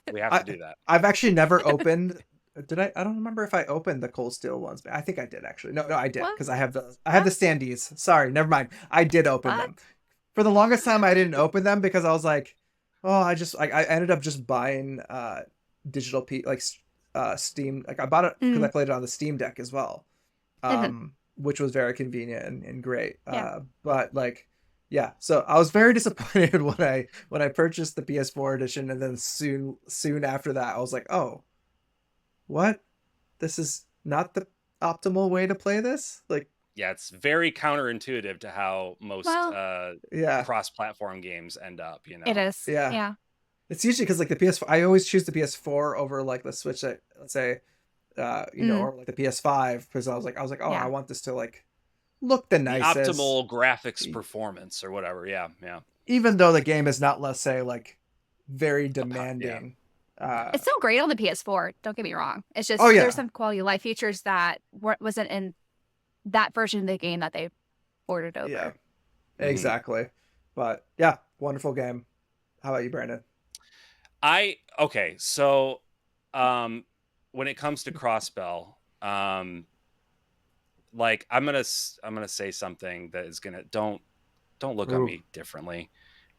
that. We have I to do that. I've actually never opened. Did I? I don't remember if I opened the Cold Steel ones. But I think I did actually. No, I did What? because I have Huh? the standees. Sorry, never mind. I did open What? them. For the longest time, I didn't open them because I was like, oh, I ended up just buying digital like Steam. Like I bought it because I Mm. played it on the Steam Deck as well, Mhm. which was very convenient and great. Yeah. But like, yeah, so I was very disappointed when I purchased the PS4 edition, and then soon after that, I was like, oh, what? This is not the optimal way to play this. Like, Yeah, it's very counterintuitive to how most Well, yeah, cross-platform games end up. it is. yeah. Yeah. It's usually because like the PS4, I always choose the PS4 over like the Switch. Let's say, Mm. or like the PS5 because I was like, oh, I Yeah. want this to like look the The nicest, optimal graphics performance or whatever. Yeah, yeah, even though the game is not, let's say, like very yeah, demanding. yeah. It's still great on the PS4. Don't get me wrong. It's Oh just there's yeah, some quality of life features that wasn't in that version of the game that they ported yeah, over. Hmm. exactly. But yeah, wonderful game. How about you, Brandon? Okay, so um, when it comes to Crossbell, like I'm gonna say something that is gonna don't look at Ooh. me differently.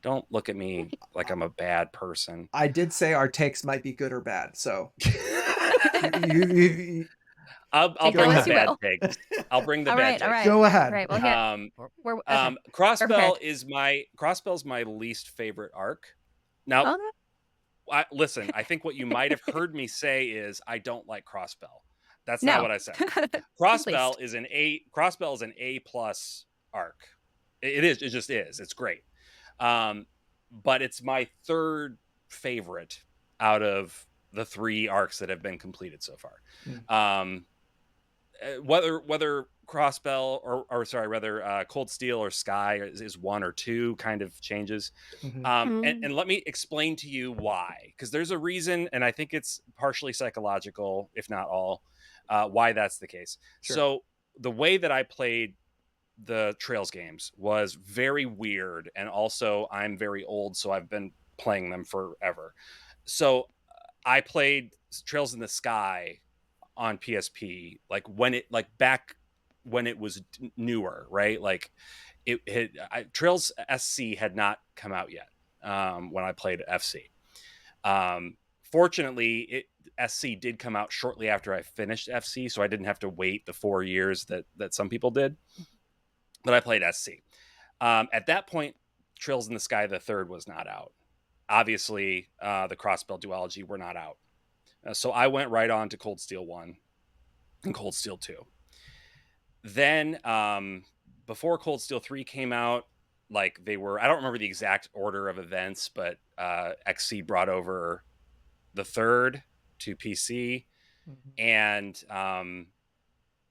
Don't look at me like I'm a bad person. I did say our takes might be good or bad, so you I'll Take go that bring the as you ahead. bad will. takes. I'll bring the All bad right. All takes. right. Go All ahead. right. Well, here we're okay. We're Crossbell prepared. is Crossbell's my least favorite arc. Now, Oh, listen, I think what you might have heard me say is I don't like Crossbell. That's not no. what I said. At least. Crossbell is an A plus arc. It is. It just is. It's great. Um, but it's my third favorite out of the three arcs that have been completed so far. Mm, Um, whether Crossbell or sorry, whether Cold Steel or Sky is one or two kind of changes. mhm. Mm. And let me explain to you why, because there's a reason, and I think it's partially psychological, if not all, why that's the case. Sure. So the way that I played the Trails games was very weird, and also I'm very old, so I've been playing them forever. So I played Trails in the Sky on PSP, like back when it was newer, right? Like Trails SC had not come out yet when I played FC. Fortunately, SC did come out shortly after I finished FC, so I didn't have to wait the 4 years that some people did. But I played SC. At that point, Trails in the Sky the Third was not out. Obviously, the Crossbell duology were not out. So I went right on to Cold Steel 1 and Cold Steel 2. Then before Cold Steel 3 came out, like they were, I don't remember the exact order of events, but XC brought over the third to PC, Mhm. and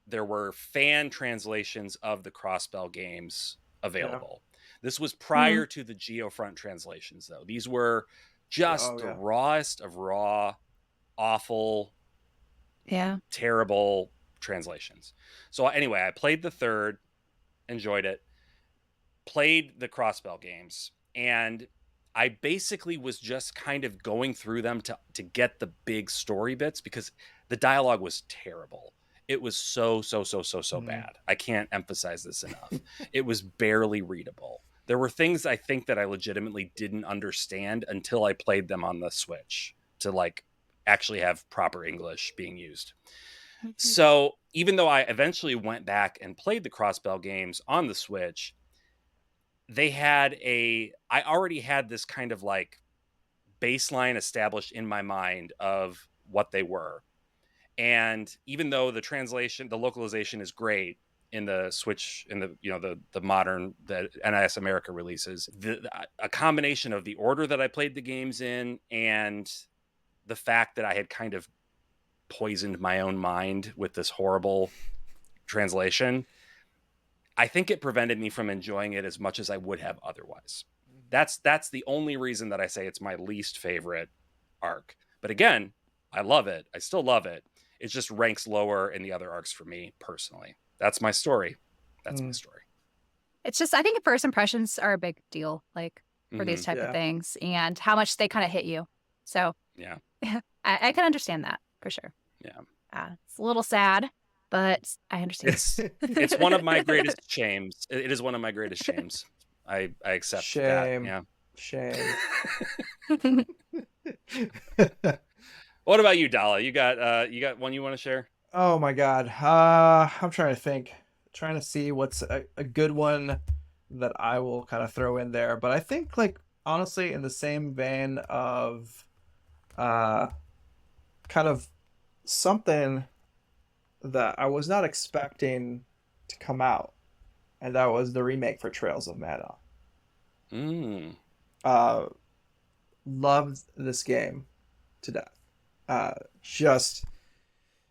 there were fan translations of the Crossbell games Yeah. available. This was Hmm. prior to the Geofront translations, though. These were just Oh the yeah. rawest of raw, awful, Yeah. terrible translations. So anyway, I played the third, enjoyed it, played the Crossbell games, and I basically was just kind of going through them to get the big story bits because the dialogue was terrible. It was so Mm. bad. I can't emphasize this enough. It was barely readable. There were things I think that I legitimately didn't understand until I played them on the Switch to like actually have proper English being used. So even though I eventually went back and played the Crossbell games on the Switch, I already had this kind of like baseline established in my mind of what they were. And even though the localization is great in the Switch, in the the modern the NIS America releases, a combination of the order that I played the games in and the fact that I had kind of poisoned my own mind with this horrible translation, I think it prevented me from enjoying it as much as I would have otherwise. That's the only reason that I say it's my least favorite arc. But again, I love it. I still love it. It just ranks lower in the other arcs for me personally. That's my story. That's my Mm. story. It's just, I think first impressions are a big deal, like for these Hmm. type of Yeah. things, and how much they kind of hit you. So Yeah. I can understand that for sure. Yeah. It's a little sad, but I understand. It's one of my greatest shames. It is one of my greatest shames. I accept that. Shame. Yeah. Shame. What about you, Dala? You got one you want to share? Oh my God. I'm trying to think. Trying to see what's a good one that I will kind of throw in there. But I think like honestly in the same vein of uh kind of something that I was not expecting to come out, and that was the remake for Trails of Mana. Mm. Uh Loved this game to death. Just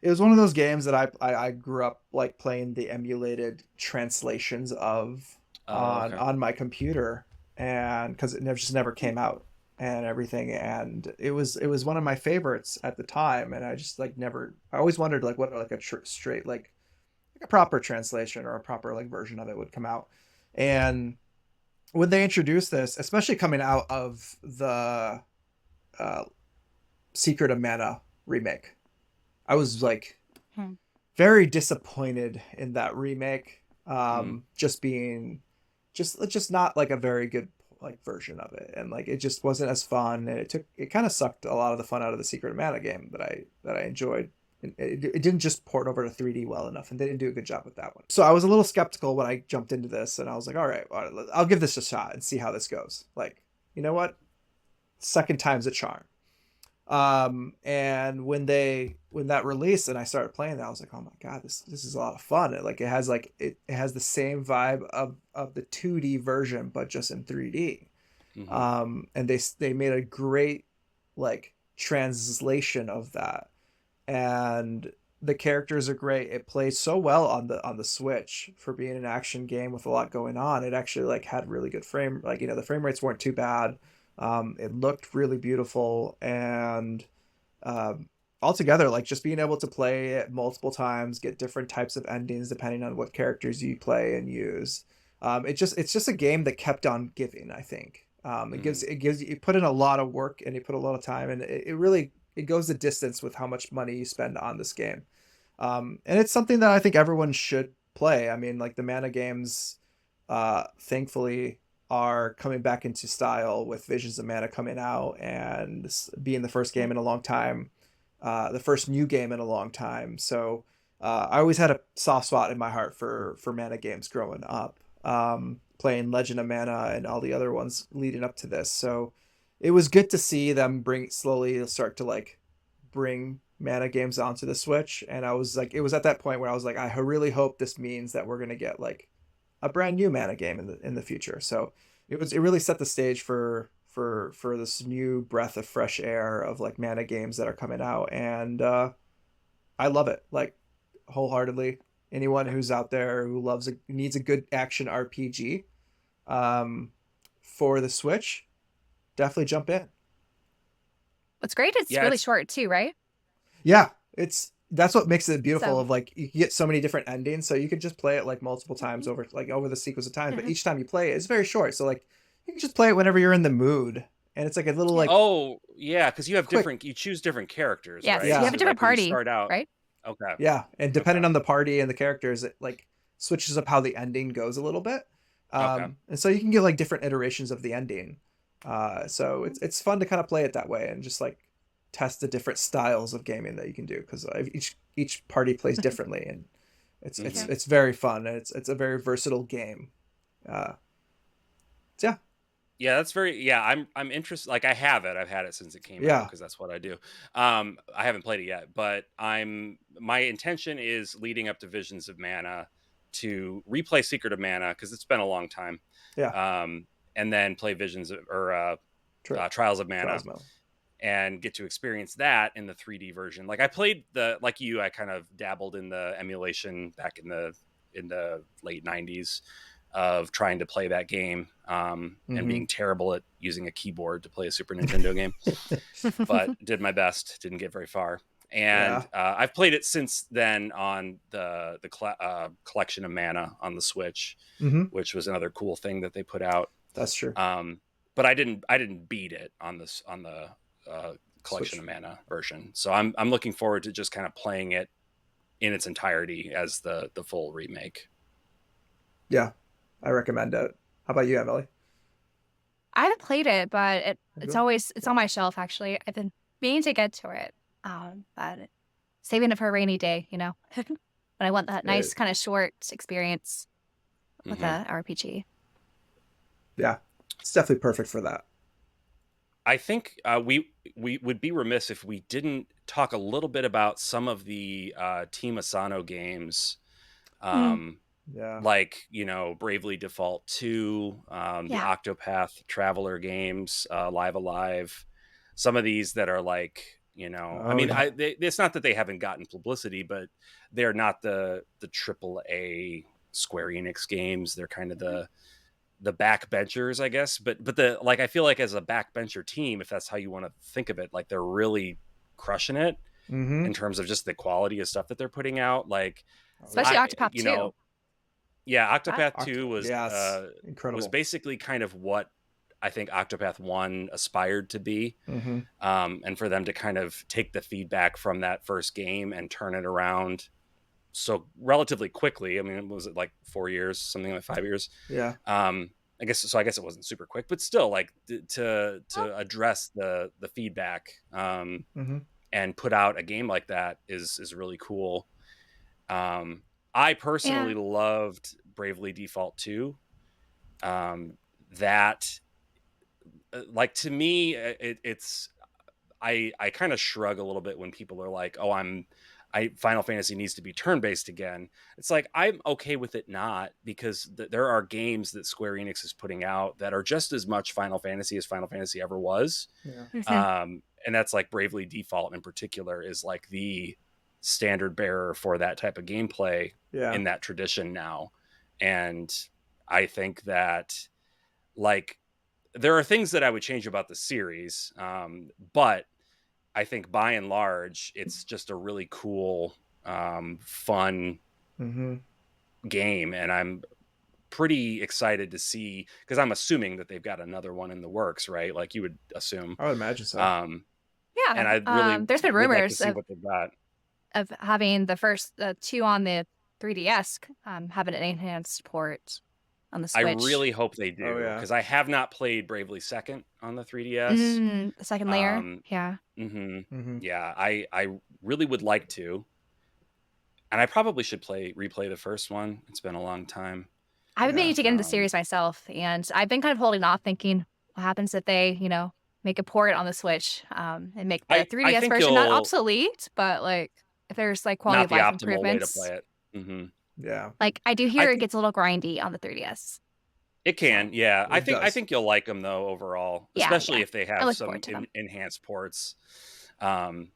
it was one of those games that I grew up like playing the emulated translations of Oh, okay. on my computer, and because it never just never came out and everything, and it was one of my favorites at the time, and I just like never I always wondered like what like a straight like a proper translation or a proper like version of it would come out, and when they introduced this, especially coming out of the uh, Secret of Mana remake, I was like Hmm. very disappointed in that remake. Mm. Just being just not like a very good like version of it, and like it just wasn't as fun, and it kind of sucked a lot of the fun out of the Secret of Mana game that I enjoyed. It didn't just port over to 3D well enough, and they didn't do a good job with that one. So I was a little skeptical when I jumped into this, and I was like, all right, I'll give this a shot and see how this goes. Like, you know what? Second time's a charm. And when that released and I started playing that, I was like, oh my God, this is a lot of fun. It has the same vibe of the 2D version but just in 3D. Hmm. And they made a great like translation of that, and the characters are great. It plays so well on the Switch for being an action game with a lot going on. It actually like had really good the frame rates weren't too bad. It looked really beautiful, and um, altogether, like just being able to play it multiple times, get different types of endings depending on what characters you play and use. It's just a game that kept on giving. I think Mm. it gives you put in a lot of work and you put a lot of time, and it really it goes the distance with how much money you spend on this game. And it's something that I think everyone should play. I mean, like the Mana games, thankfully are coming back into style with Visions of Mana coming out and being the first game in a long time, the first new game in a long time. So I always had a soft spot in my heart for Mana games growing up, playing Legend of Mana and all the other ones leading up to this. So it was good to see them bring slowly start to like bring mana games onto the Switch, and I was like, it was at that point where I was like, I really hope this means that we're gonna get like a brand new mana game in the future. So it really set the stage for this new breath of fresh air of like mana games that are coming out, and I love it like wholeheartedly. Anyone who's out there who needs a good action RPG um, for the Switch, definitely jump in. What's great, it's Yeah, really it's short too, right? Yeah, that's what makes it beautiful. So, Of like you get so many different endings, so you could just play it like multiple times mhm, over the sequence of times. But mhm, each time you play it, it's very short. So like you can just play it whenever you're in the mood, and it's like a little yeah. like oh yeah, because you have quick. different, you choose different characters, Yes, right? you have Yeah, a So different like when you party, start out, right? okay, yeah, and okay, depending on the party and the characters, it like switches up how the ending goes a little bit. okay. And so you can get like different iterations of the ending. So Mhm, it's fun to kind of play it that way and just like test the different styles of gaming that you can do because each party plays differently, and Hmm. yeah. it's very fun, and it's a very versatile game. Uh, so yeah, Yeah, that's very, yeah, I'm interested. Like I have it. I've had it since it came out yeah, because that's what I do. I haven't played it yet, but my intention is leading up to Visions of Mana to replay Secret of Mana because it's been a long time. yeah. Um, and then play Tri- Trials of Mana Trials Metal. and get to experience that in the 3D version. Like I played like you, I kind of dabbled in the emulation back in the late 90s of trying to play that game, and Mm-hmm. being terrible at using a keyboard to play a Super Nintendo game, but did my best, didn't get very far. Yeah. And I've played it since then on collection of Mana on the Switch, Mm-hmm. which was another cool thing that they put out. That's true. Um, but I didn't beat it on the collection of Switch. Mana version. So I'm looking forward to just kind of playing it in its entirety as the full remake. Yeah, I recommend it. How about you, Emily? I haven't played it, but it's Good. always it's on my shelf actually. I've been meaning to get to it. But saving it for a rainy day, you know. But I want that It, nice kind of short experience with Hmm. a RPG. yeah, it's definitely perfect for that. I think we would be remiss if we didn't talk a little bit about some of the Team Asano games, Mm, um, Yeah. like Bravely Default 2, the yeah. Octopath Traveler games, Live Alive. Some of these that are like I Oh mean, yeah. it's not that they haven't gotten publicity, but they're not the triple A Square Enix games. They're kind of the backbenchers, I guess. But the like, I feel like as a backbencher team, if that's how you want to think of it, like they're really crushing it Mm-hmm. in terms of just the quality of stuff that they're putting out. Like Oh Especially yeah. I, Octopath 2. yeah, That Octopath 2 Yes. was Incredible. basically kind of what I think Octopath 1 aspired to be. Mm-hmm. And for them to kind of take the feedback from that first game and turn it around so relatively quickly. I mean, was it like 4 years, something like 5 years? Yeah. I guess so. I guess it wasn't super quick, but still, like oh, to address the feedback, Mm-hmm. and put out a game like that is really cool. Um, I yeah. personally loved Bravely Default 2. That like to me, it's I kind of shrug a little bit when people are like, "Oh, I Final Fantasy needs to be turn-based again." It's like I'm okay with it not, because there are games that Square Enix is putting out that are just as much Final Fantasy as Final Fantasy ever was. Yeah. Mhm. And that's like Bravely Default in particular is like the standard bearer for that type of gameplay Yeah. in that tradition now. And I think that, like, there are things that I would change about the series, but I think by and large, it's just a really cool, fun Mm-hmm. game, and I'm pretty excited to see, because I'm assuming that they've got another one in the works, right? Like you would assume, I would imagine so. um, and Yeah. I really There's been would like to rumors see what they've got. of having the first two on the 3DS having an enhanced port on the I Switch. really hope they Oh do, yeah. because I have not played Bravely Second on the 3DS. The second layer. Um, Yeah. hmm Mm-hmm. Yeah, I really would like to, and I probably should replay the first one. It's been a long time. I've been Yeah. meaning to get into the Um, series myself, and I've been kind of holding off, thinking, what happens if they, you know, make a port on the Switch, and make the I 3DS think version not you'll obsolete, but like if there's like quality not of the life optimal way to improvements. play it. Hmm. Yeah, Like I do I hear it think gets a little grindy on the 3DS. it can, So yeah. it I does. think you'll like them though overall, yeah, especially yeah. if they I have look some forward to them. enhanced ports. Um,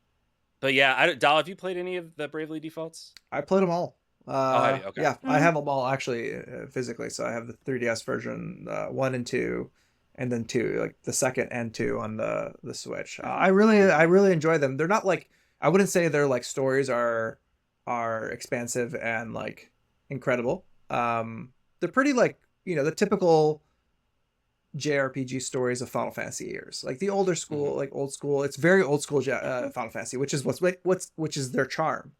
but yeah, Doll, have you played any of the Bravely Defaults? I played them all. Oh, have you? Okay. Yeah, I Mm, have them all actually physically. So I have the 3DS version, one and two, and then two, like the second and two on the Switch. mhm. I Hmm. really enjoy them. They're not like, I wouldn't say their like stories are expansive and like incredible. They're pretty like, the typical JRPG stories of Final Fantasy years, like the older school, Hmm. like old school. It's very old school Final Fantasy, which is which is their charm.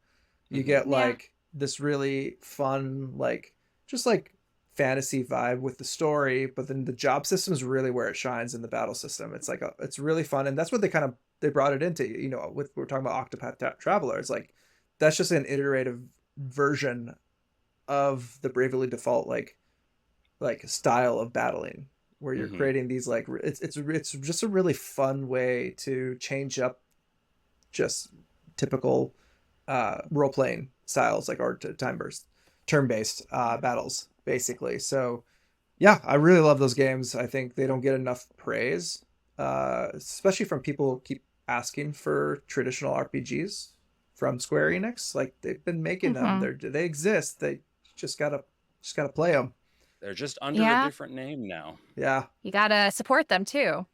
You Hmm. get Yeah. like this really fun, like just like fantasy vibe with the story, but then the job system is really where it shines in the battle system. It's like it's really fun, and that's what they brought it into. With we're talking about Octopath Traveler, it's like that's just an iterative version of the Bravely Default like style of battling, where you're Hmm. creating these like it's just a really fun way to change up just typical role playing styles, like, or turn based battles basically. So yeah, I really love those games. I think they don't get enough praise, especially from people who keep asking for traditional RPGs from Square Enix. Like, they've been making them. Hmm. They exist. They just gotta play them. They're just under a Yeah. different name now. Yeah, You gotta support them too,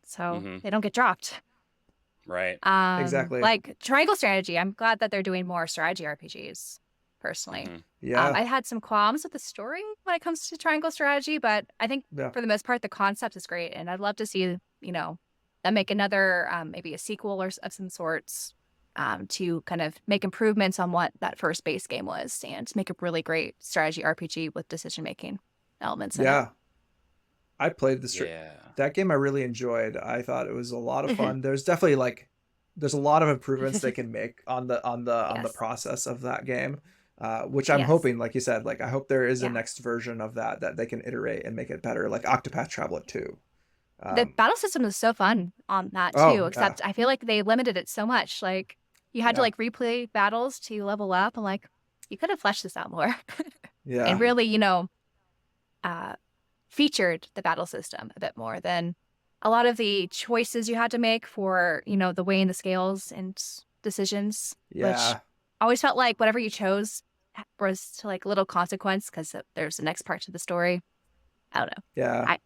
so Hmm. they don't get dropped. Right. exactly. Like Triangle Strategy, I'm glad that they're doing more strategy RPGs, personally. Hmm. Yeah, I had some qualms with the story when it comes to Triangle Strategy, but I think yeah. for the most part, the concept is great. And I'd love to see, them make another, maybe a sequel of some sorts, to kind of make improvements on what that first base game was and make a really great strategy RPG with decision making elements in it. Yeah, I played Yeah. that game. I really enjoyed. I thought it was a lot of fun. There's definitely like there's a lot of improvements they can make on the Yes. process of that game, which I'm Yes. hoping, like you said, like I hope there is a Yeah. next version of that they can iterate and make it better, like Octopath Traveler 2. The Um, battle system is so fun on that too, oh yeah, except I feel like they limited it so much. Like you had to yeah, like replay battles to level up. I'm like, you could have fleshed this out more and yeah, Hmm. really, uh, featured the battle system a bit more than a lot of the choices you had to make for, the weighing the scales and decisions, which yeah, always felt like whatever you chose was to like little consequence because there's the next part to the story. I don't know. yeah. I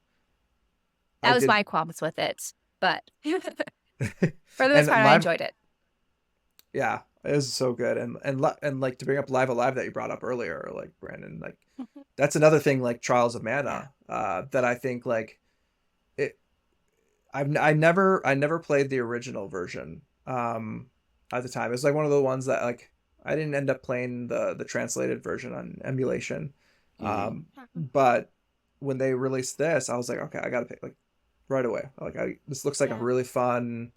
I That was did, my qualms with it, but for the most and part, I enjoyed it. yeah, it was so good. And like, to bring up Live Alive that you brought up earlier, like, Brandon, like that's another thing, like Trials of Yeah. Mana, that I think like it. I never played the original version at the time. It was like one of the ones that, like, I didn't end up playing the translated version on emulation. Hmm. But when they released this, I was like, okay, I gotta pick, like, right away. Like, this looks like a Yeah. really fun,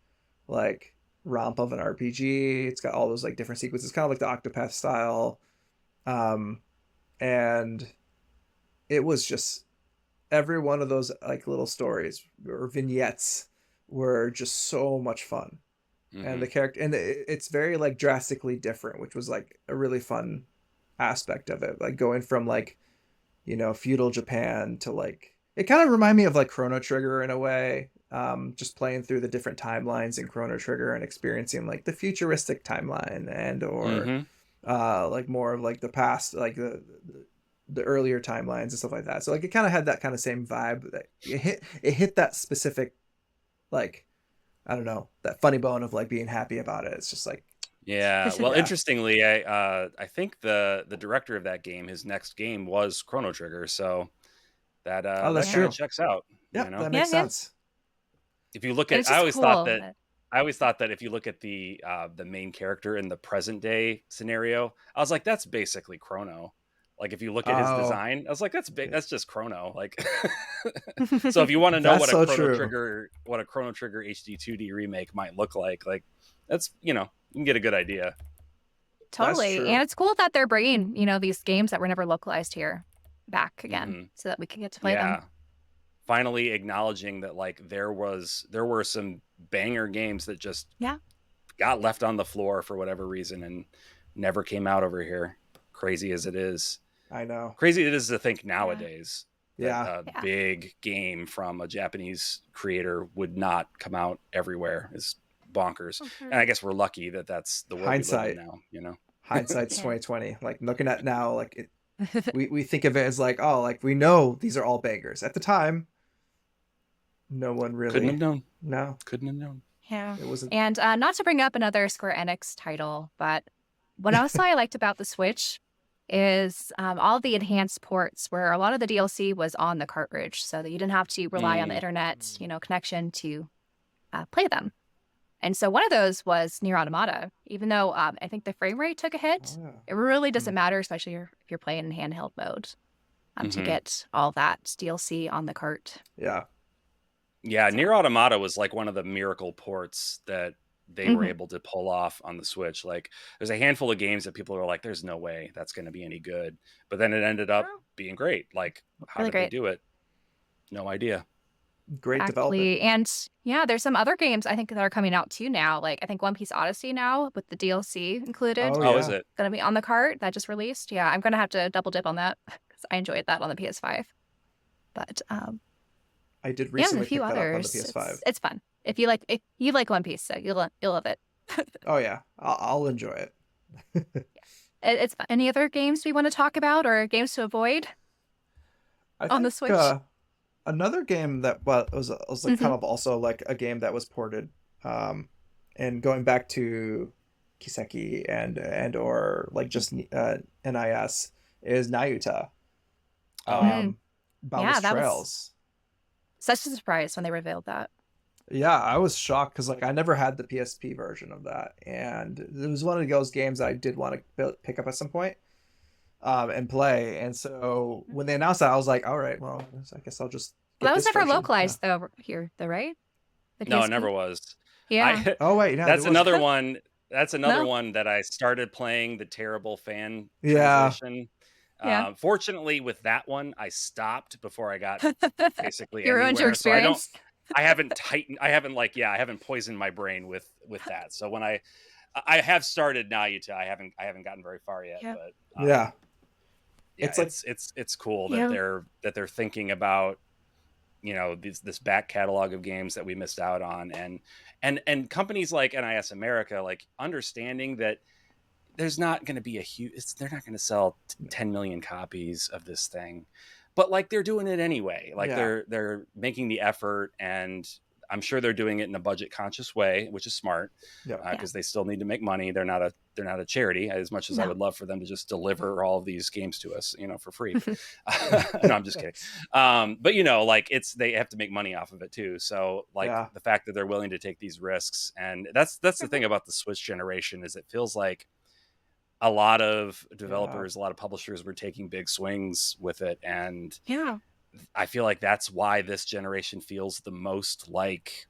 like, romp of an RPG. It's got all those like different sequences, kind of like the Octopath style. Um, and it was just every one of those like little stories or vignettes were just so much fun. And Hmm. the character, and it's very like drastically different, which was like a really fun aspect of it, like going from like, feudal Japan to like, it kind of reminded me of like Chrono Trigger in a way. Just playing through the different timelines in Chrono Trigger and experiencing like the futuristic timeline, and or Hmm. like more of like the past, like the earlier timelines and stuff like that. So like it kind of had that kind of same vibe, that it hit that specific, like, I don't know, that funny bone of like being happy about it. It's just like, Yeah. Well, yeah. interestingly, I think the director of that game, his next game was Chrono Trigger, so Oh, that's that kind of Yeah. true. checks out. Yeah, You know, that Yeah. makes Yeah. sense. if you look And at, it's just cool. I always thought that if you look at the main character in the present day scenario, I was like, that's basically Chrono. Like if you look at his Oh, design, I was like, yeah. that's just Chrono. Like, so if you want to know That's so true. what a Chrono Trigger HD 2D remake might look like that's, you can get a good idea. That's Totally. And true. it's cool that they're bringing, these games that were never localized here back again Hmm. so that we can get to play them. Yeah. finally acknowledging that like there were some banger games that just Yeah. got left on the floor for whatever reason and never came out over here. Crazy as it is. I know. Crazy it is to think Yeah. nowadays that Yeah. a Yeah. big game from a Japanese creator would not come out everywhere is bonkers. And I Mhm. guess we're lucky that that's the world we live in Hindsight. now, you know? Hindsight's Yeah. 2020. Like looking at now, like we think of it as like, oh, like we know these are all bangers. At the time, no one Couldn't have really. known. No, Couldn't have known. Yeah. it wasn't. And not to bring up another Square Enix title, but what else I liked about the Switch is all the enhanced ports where a lot of the DLC was on the cartridge so that you didn't have to rely on the Mm. internet, connection to play them. And so one of those was Near Automata. Even though I think the frame rate took a hit, Oh, yeah. it really doesn't Hmm. matter, especially if you're playing in handheld mode, to Mhm. get all that DLC on the cart. Yeah. Yeah, So, Near Automata was like one of the miracle ports that they were mhm. able to pull off on the Switch. Like, there's a handful of games that people are like, "There's no way that's going to be any good," but then it ended up Oh, being great. Like, how really did they great. do it? No idea. Great development. Exactly. And yeah, there's some other games I think that are coming out too now. Like I think One Piece Odyssey now with the DLC included, Oh Oh, is yeah. it? gonna be on the cart that just released. Yeah, I'm gonna have to double dip on that because I enjoyed that on the PS5. But I did yeah, and a recently few pick that up on the others. PS5. It's fun. If you like One Piece, so you'll love it. Oh yeah, I'll enjoy it. It's fun. Any other games we want to talk about or games to avoid I on the think Switch? another game that was like kind Hmm. of also like a game that was ported, um, and going back to Kiseki and or like just NIS is Nayuta, Oh yeah. Mm, Boundless yeah, that was Trails. such a surprise when they revealed that. Yeah, I was shocked because like I never had the PSP version of that, and it was one of those games I did want to pick up at some point, and play. And so when they announced that, I was like, all right, well, I guess I'll just Well, get that was this never version. Yeah. localized though here, though, right? The No, it PSP. never was. Yeah. I Oh wait, yeah, there that's was. another one. That's another No. one that I started playing the terrible fan Yeah, translation. Yeah. Fortunately, with that one, I stopped before I got basically You ruined your anywhere. So experience. I haven't like, yeah, I haven't poisoned my brain with that. So when I have started Nayuta, I haven't gotten very far yet, Yeah. but yeah. yeah, It's like it's cool that Yeah. they're thinking about, this back catalog of games that we missed out on, and companies like NIS America like understanding that there's not going to be they're not going to sell 10 million copies of this thing, but like they're doing it anyway. Like yeah, they're making the effort, and I'm sure they're doing it in a budget conscious way, which is smart, yeah, Yeah. because they still need to make money. They're not a charity, as much as I No. would love for them to just deliver all of these games to us, for free. No, I'm just kidding. But like they have to make money off of it too. So like yeah. the fact that they're willing to take these risks, and that's the thing about the Switch generation, is it feels like a lot of Yeah. developers, a lot of publishers were taking big swings with it, and Yeah. I feel like that's why this generation feels the most like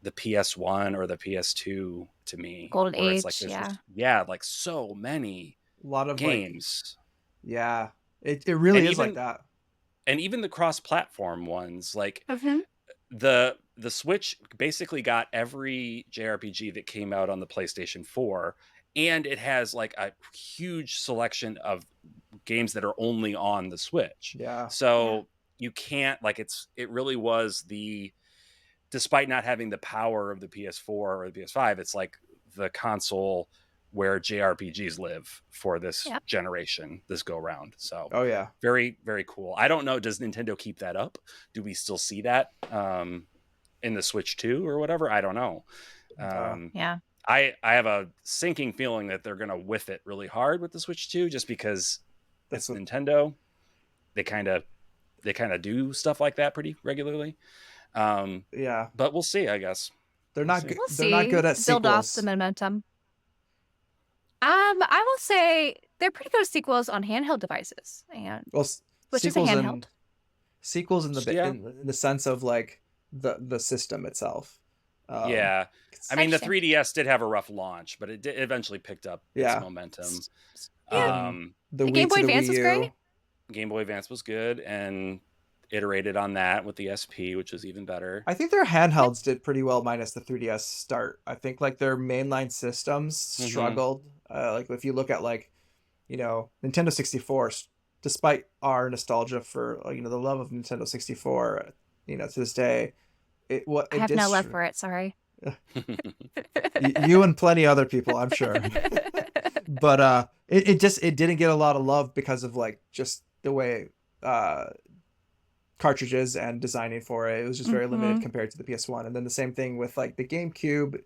the PS1 or the PS2 to me, Golden where it's like Age. there's Yeah. just, yeah, like so many A lot of like, games. yeah. It and really is like even that. and even the cross-platform ones, like Hmm. the Switch basically got every JRPG that came out on the PlayStation 4, and it has like a huge selection of games that are only on the Switch. Yeah, Yeah. So you can't, like, it really was despite not having the power of the PS4 or the PS5, it's like the console where JRPGs live for this Yeah. generation, this go round. So oh yeah. very, very cool. I don't know, does Nintendo keep that up? Do we still see that in the Switch 2 or whatever? I don't know. Yeah. I have a sinking feeling that they're going to whiff it really hard with the Switch 2, just because That's it's what. Nintendo. They kind of do stuff like that pretty regularly. Yeah, But we'll see, I guess. they're We'll not see. good. We'll They're not see. good at Build off the sequels. momentum. I will say they're pretty good sequels on handheld devices, and Well, which is a sequels handheld. and sequels in Yeah. in the sense of like the system itself. Um, Yeah. I mean, the 3DS did have a rough launch, but it eventually picked up its yeah, momentum. Yeah. and then the The Game Wii Boy to the Advance Wii was great. U. Game Boy Advance was good, and iterated on that with the SP, which is even better. I think their handhelds did pretty well, minus the 3DS start. I think like their mainline systems Hmm. struggled. Like if you look at like, Nintendo 64, despite our nostalgia for the love of Nintendo 64, to this day, I it have did no love for it. Sorry. you and plenty other people, I'm sure. But it didn't get a lot of love because of like just the way uh cartridges and designing for it. It was just very limited Hmm. compared to the PS1. And then the same thing with like the GameCube.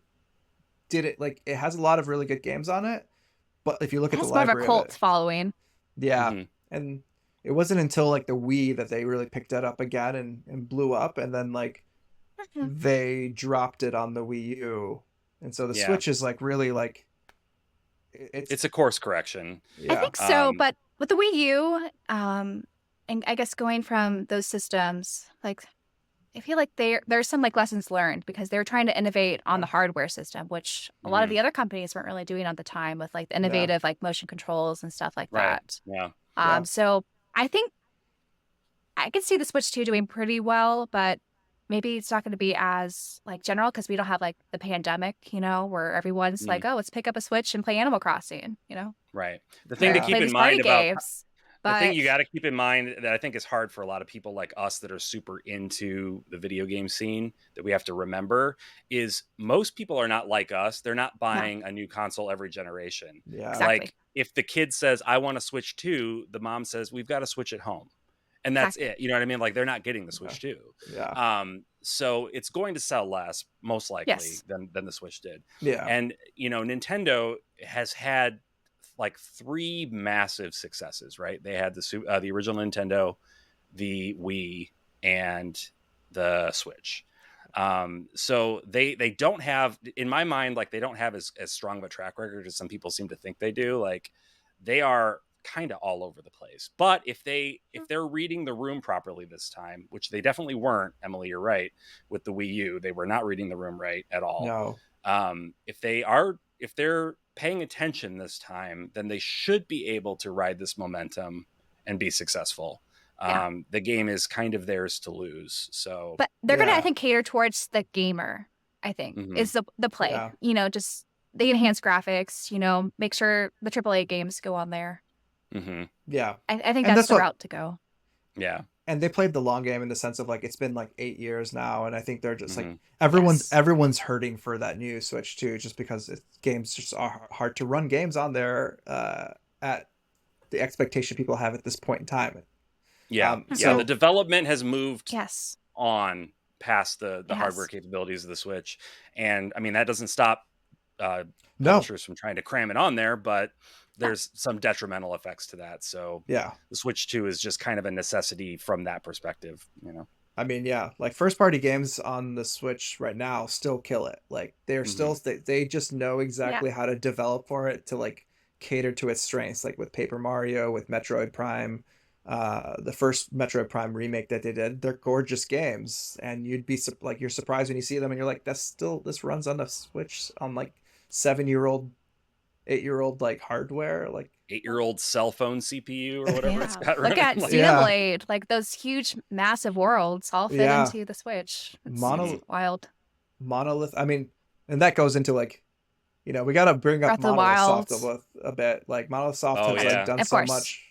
It has a lot of really good games on it, but if you look It at the has more of a library of cult it, following. yeah. Hmm. And it wasn't until like the Wii that they really picked it up again and blew up, and then like Mhm. they dropped it on the Wii U. And so the Yeah, Switch is like really like it's it's a course correction. I yeah. think so, Um, but with the Wii U, and I guess going from those systems, like I feel like there's some like lessons learned because they were trying to innovate on Yeah. the hardware system, which a lot of mhm. the other companies weren't really doing at the time with like the Yeah. innovative like motion controls and stuff like Right. that. Yeah. Yeah. So I think I could see the Switch 2 doing pretty well, but maybe it's not going to be as like general because we don't have like the pandemic, where everyone's like, Mm, oh, let's pick up a Switch and play Animal Crossing, right. The thing to Yeah. play keep in these party mind about games. the thing you But got to keep in mind that I think is hard for a lot of people like us that are super into the video game scene that we have to remember is most people are not like us. They're not no, buying a new console every generation. Yeah. exactly. Like if the kid says, I want to Switch 2, the mom says, we've got a Switch at home. And that's Exactly. it. You know what I mean? Like they're not getting the Yeah. Switch 2. Yeah. So it's going to sell less, most likely, Yes. than the Switch did. Yeah. And, Nintendo has had like three massive successes, right? They had the original Nintendo, the Wii, and the Switch. So they don't have, in my mind, like they don't have as strong of a track record as some people seem to think they do. Like they are kind of all over the place. But if they're reading the room properly this time, which they definitely weren't, Emily, you're right, with the Wii U, they were not reading the room right at all. No. If they're paying attention this time, then they should be able to ride this momentum and be successful. Yeah. The game is kind of theirs to lose. So But they're gonna, I Yeah. think, cater towards the gamer, I think, mhm, is the play. Yeah. Just the enhanced graphics, make sure the AAA games go on there. mhm, Yeah. I think And that's that's the what route to go. yeah, and they played the long game in the sense of like it's been like 8 years now, and I think they're just like mhm, everyone's Yes. everyone's hurting for that new Switch too, just because games just are hard to run games on there at the expectation people have at this point in time. yeah, yeah. The So development has moved Yes. on past the hardware Yes. capabilities of the Switch, and I mean that doesn't stop uh, no, publishers from trying to cram it on there, but No. there's some detrimental effects to that. So yeah, the Switch 2 is just kind of a necessity from that perspective. I mean, yeah, like first party games on the Switch right now still kill it. Like they're Hmm. still they just know Yeah. exactly how to develop for it to like cater to its strengths, like with Paper Mario, with Metroid Prime. The first Metroid Prime remake that they did, they're gorgeous games, and you'd be like you're surprised when you see them, and you're like, this runs on the Switch on like 7-year-old, 8-year-old like hardware, like 8-year-old cell phone CPU or whatever it's Yeah. got Look running. at Like, Yeah. Xenoblade, like those huge, massive worlds all fit Yeah. into the Switch. It's Mono wild. Monolith. I mean, and that goes into like, we got to bring up Breath of the Monolith Wild. Soft a bit. Like Monolith Soft Oh, has yeah. like done Of so course. much.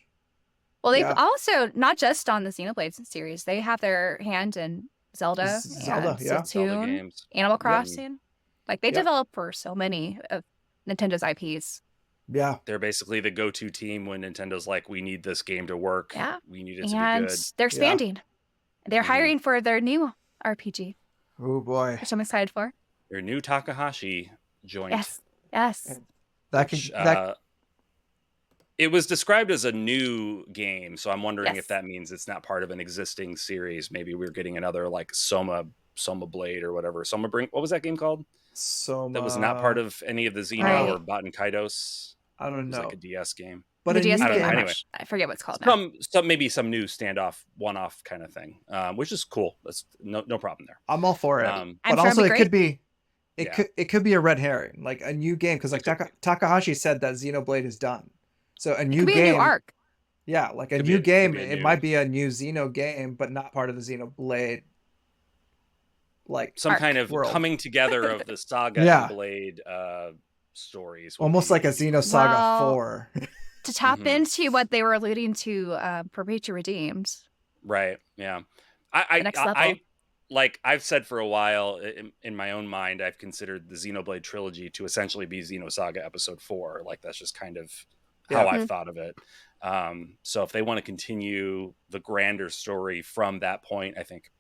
Well, they've Yeah. also, not just on the Xenoblade series, they have their hand in Zelda, Zelda, and yeah. Zelda Splatoon, games. Animal Yep. Crossing. Like they Yep. develop for so many of Nintendo's IPs. Yeah. They're basically the go-to team when Nintendo's like, we need this game to work. Yeah. We need it to And be good. they're expanding. They're Mhm. hiring for their new RPG, Oh boy. which I'm excited for. Their new Takahashi joint. Yes. Yes. That could which, that it was described as a new game, so I'm wondering Yes. if that means it's not part of an existing series. Maybe we're getting another like Soma Blade or whatever. What was that game called? Soma, That was not part of any of the Xeno Right. or Baten Kaidos. I don't It was know. like a DS game. But the a DS new I don't game, know. game. Anyway. I forget what it's called now. Maybe some new standoff, one-off kind of thing, which is cool. That's no problem there. I'm all for it. Um, I'm But sure also it'll be it could great. be Yeah. it could be a red herring, like a new game, because like It could be. Takahashi said that Xenoblade is done. So a It new could be game. a new arc. Yeah, like a Could new be game. a It new might be a new Xeno game, but not part of the Xenoblade like some kind Arc. of world. coming together of the Saga and Yeah, Blade stories would almost like a be Xenosaga Well, 4. to tap Mhm. into what they were alluding to for Reacher Redeemed, Right. Yeah. the next level. Like I've said for a while in my own mind, I've considered the Xenoblade trilogy to essentially be Xenosaga Episode 4. Like that's just kind of how Yeah. I've thought of it. So if they want to continue the grander story from that point, I think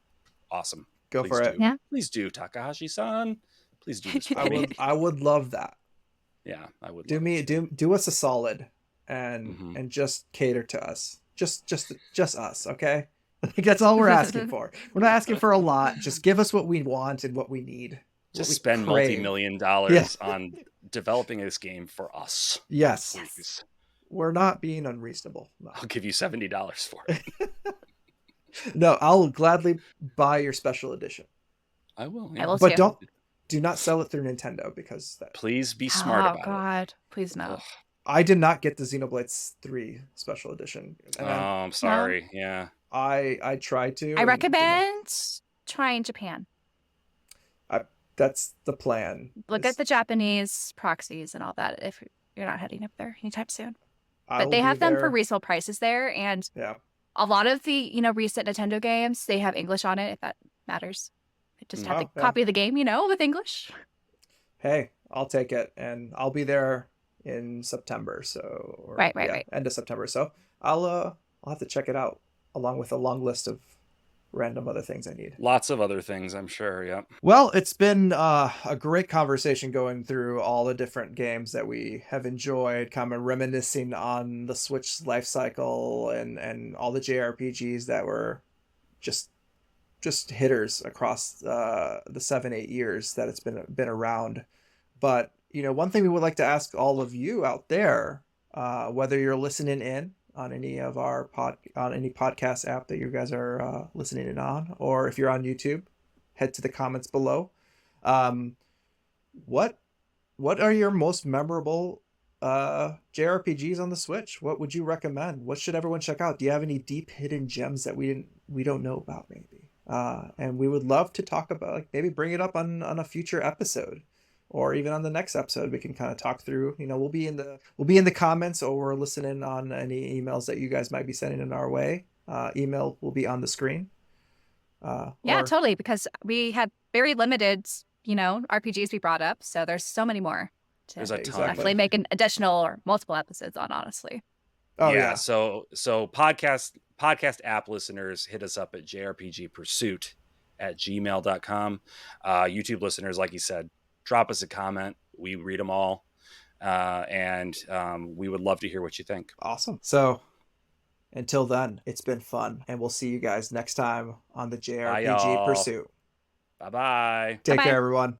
awesome. Go Please for it. do. Yeah. Please do, Takahashi-san. Please do this for I me. would love that. Yeah, I would Do love me it too. do us a solid and Mhm. and just cater to us. Just us, okay? Like that's all we're asking for. We're not asking for a lot. Just give us what we want and what we need. What Just we spend crave. multi-million Yeah. dollars on developing this game for us. Yes. Please. We're not being unreasonable. No. I'll give you $70 for it. No, I'll gladly buy your special edition. I will. I will But too. do not sell it through Nintendo because Please be smart Oh about it. God, please no. Ugh. I did not get the Xenoblade 3 special edition. And I'm sorry. Yeah. I tried to. I and recommend trying Japan. that's the plan. Look at the Japanese proxies and all that if you're not heading up there anytime soon. I'll But they be have them for there. resale prices there, and Yeah. a lot of the recent Nintendo games, they have English on it if that matters. They just have Oh, to yeah. copy the game, with English. Hey, I'll take it, and I'll be there in September. So Right. end of September. So I'll have to check it out along with a long list of random other things I need. Lots of other things, I'm sure. Yep. Well, it's been a great conversation going through all the different games that we have enjoyed, kind of reminiscing on the Switch life cycle and all the JRPGs that were just hitters across the 7-8 years that it's been around. But one thing we would like to ask all of you out there, whether you're listening in on any of our on any podcast app that you guys are listening in on, or if you're on YouTube, head to the comments below. What are your most memorable JRPGs on the Switch? What would you recommend? What should everyone check out? Do you have any deep hidden gems that we don't know about maybe? And we would love to talk about, like, maybe bring it up on a future episode, or even on the next episode. We can kind of talk through. We'll be in the comments, or we're listening on any emails that you guys might be sending in our way. Email will be on the screen. Yeah, totally. Because we had very limited, RPGs we brought up, so there's so many more to There's a ton. Exactly. definitely make an additional or multiple episodes on. Honestly. Oh yeah. yeah. So podcast app listeners, hit us up at jrpgpursuit@gmail.com. YouTube listeners, like you said, drop us a comment. We read them all. And we would love to hear what you think. Awesome. So until then, it's been fun, and we'll see you guys next time on the JRPG y'all. Pursuit. Bye-bye. Take Bye-bye. care, everyone.